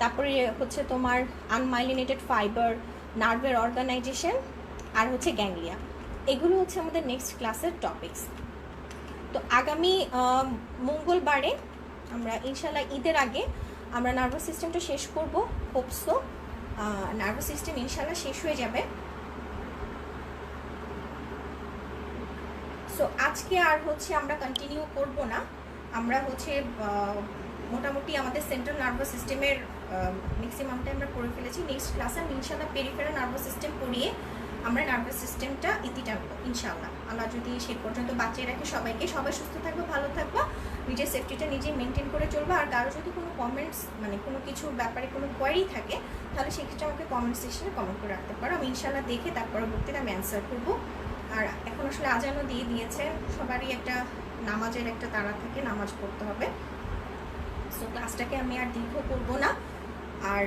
তারপরে হচ্ছে তোমার আনমাইলিনেটেড ফাইবার, নার্ভের অর্গানাইজেশন, আর হচ্ছে গ্যাংলিয়া। এগুলো হচ্ছে আমাদের নেক্সট ক্লাসের টপিকস। তো আগামী মঙ্গলবারে আমরা ইনশাল্লাহ ঈদের আগে আমরা নার্ভাস সিস্টেমটা শেষ করব, হোপসো নার্ভাস সিস্টেম ইনশাল্লাহ শেষ হয়ে যাবে। সো আজকে আর হচ্ছে আমরা কন্টিনিউ করব না, আমরা হচ্ছে মোটামুটি আমাদের সেন্ট্রাল নার্ভাস সিস্টেমের ম্যাক্সিমামটা আমরা করে ফেলেছি। নেক্সট ক্লাসে আমি ইনশাল্লাহ পেরিফেরাল নার্ভাস সিস্টেম পড়িয়ে আমরা নার্ভাস সিস্টেমটা ইতি টানবো ইনশাল্লাহ। আল্লাহ যদি সে পর্যন্ত বাঁচিয়ে রাখে সবাইকে, সবাই সুস্থ থাকবো, ভালো থাকবো, নিজের সেফটিটা নিজেই মেনটেন করে চলবো। আর কারো যদি কোনো কমেন্টস, মানে কোনো কিছুর ব্যাপারে কোনো কোয়ারি থাকে, তাহলে সেক্ষেত্রে আমাকে কমেন্ট সেকশনে কমেন্ট করে রাখতে পারো, আমি ইনশাল্লাহ দেখে তার পরবর্তীতে আমি অ্যান্সার করবো। আর এখন আসলে আজানও দিয়ে দিয়েছে, সবারই একটা নামাজের একটা তাড়া থাকে, নামাজ পড়তে হবে। সো ক্লাসটাকে আমি আর দীর্ঘ করবো না। আর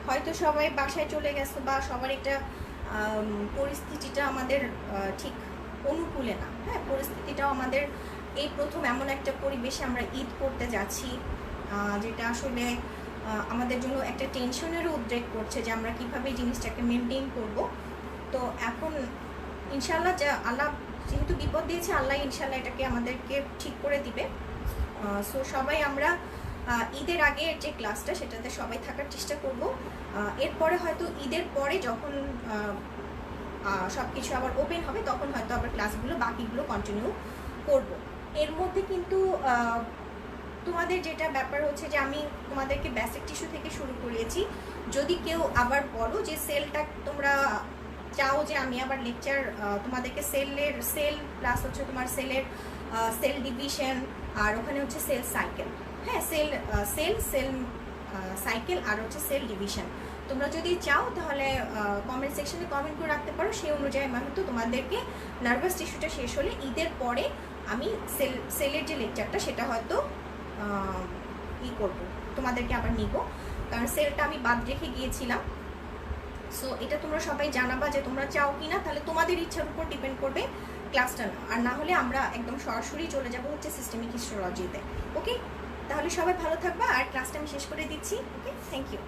হয়তো সবাই বাসায় চলে গেছে, বা সবার একটা পরিস্থিতিটা আমাদের ঠিক অনুকূলে না, হ্যাঁ পরিস্থিতিটাও আমাদের এই প্রথম এমন একটা পরিবেশে আমরা ঈদ করতে যাচ্ছি, যেটা আসলে আমাদের জন্য একটা টেনশনেরও উদ্রেক করছে যে আমরা কীভাবে এই জিনিসটাকে মেনটেন করব। তো এখন ইনশাল্লাহ যা আল্লাহ যেহেতু বিপদ দিয়েছে, আল্লাহ ইনশাল্লাহ এটাকে আমাদেরকে ঠিক করে দিবে। সো সবাই আমরা ঈদের আগে যে ক্লাসটা সেটাতে সবাই থাকার চেষ্টা করব। এরপরে হয়তো ঈদের পরে যখন সব কিছু আবার ওপেন হবে, তখন হয়তো আবার ক্লাসগুলো বাকিগুলো কন্টিনিউ করব। এর মধ্যে কিন্তু তোমাদের যেটা ব্যাপার হচ্ছে যে আমি তোমাদেরকে বেসিক টিস্যু থেকে শুরু করিয়েছি। যদি কেউ আবার বলো যে সেলটা তোমরা চাও যে আমি আবার লেকচার তোমাদেরকে সেল প্লাস হচ্ছে তোমার সেল ডিভিশন, আর ওখানে হচ্ছে সেল সাইকেল, হ্যাঁ সেল সাইকেল আর হচ্ছে সেল ডিভিশন। তোমরা যদি চাও তাহলে কমেন্ট সেকশনে কমেন্ট করে রাখতে পারো, সেই অনুযায়ী আমি হয়তো তোমাদেরকে নার্ভাস টিস্যুটা শেষ হলে ঈদের পরে আমি সেলের যে লেকচারটা সেটা হয়তো করব, তোমাদেরকে আবার নিব, কারণ সেলটা আমি বাদ রেখে গিয়েছিলাম। সো এটা তোমরা সবাই জানাবা যে তোমরা চাও কি না, তাহলে তোমাদের ইচ্ছার উপর ডিপেন্ড করবে ক্লাসটা, আর না হলে আমরা একদম সরাসরি চলে যাব হচ্ছে সিস্টেমিক হিস্টোলজিতে। ওকে, তাহলে সবাই ভালো থাকবা, আর ক্লাসটা আমি শেষ করে দিচ্ছি। ওকে, থ্যাংক ইউ।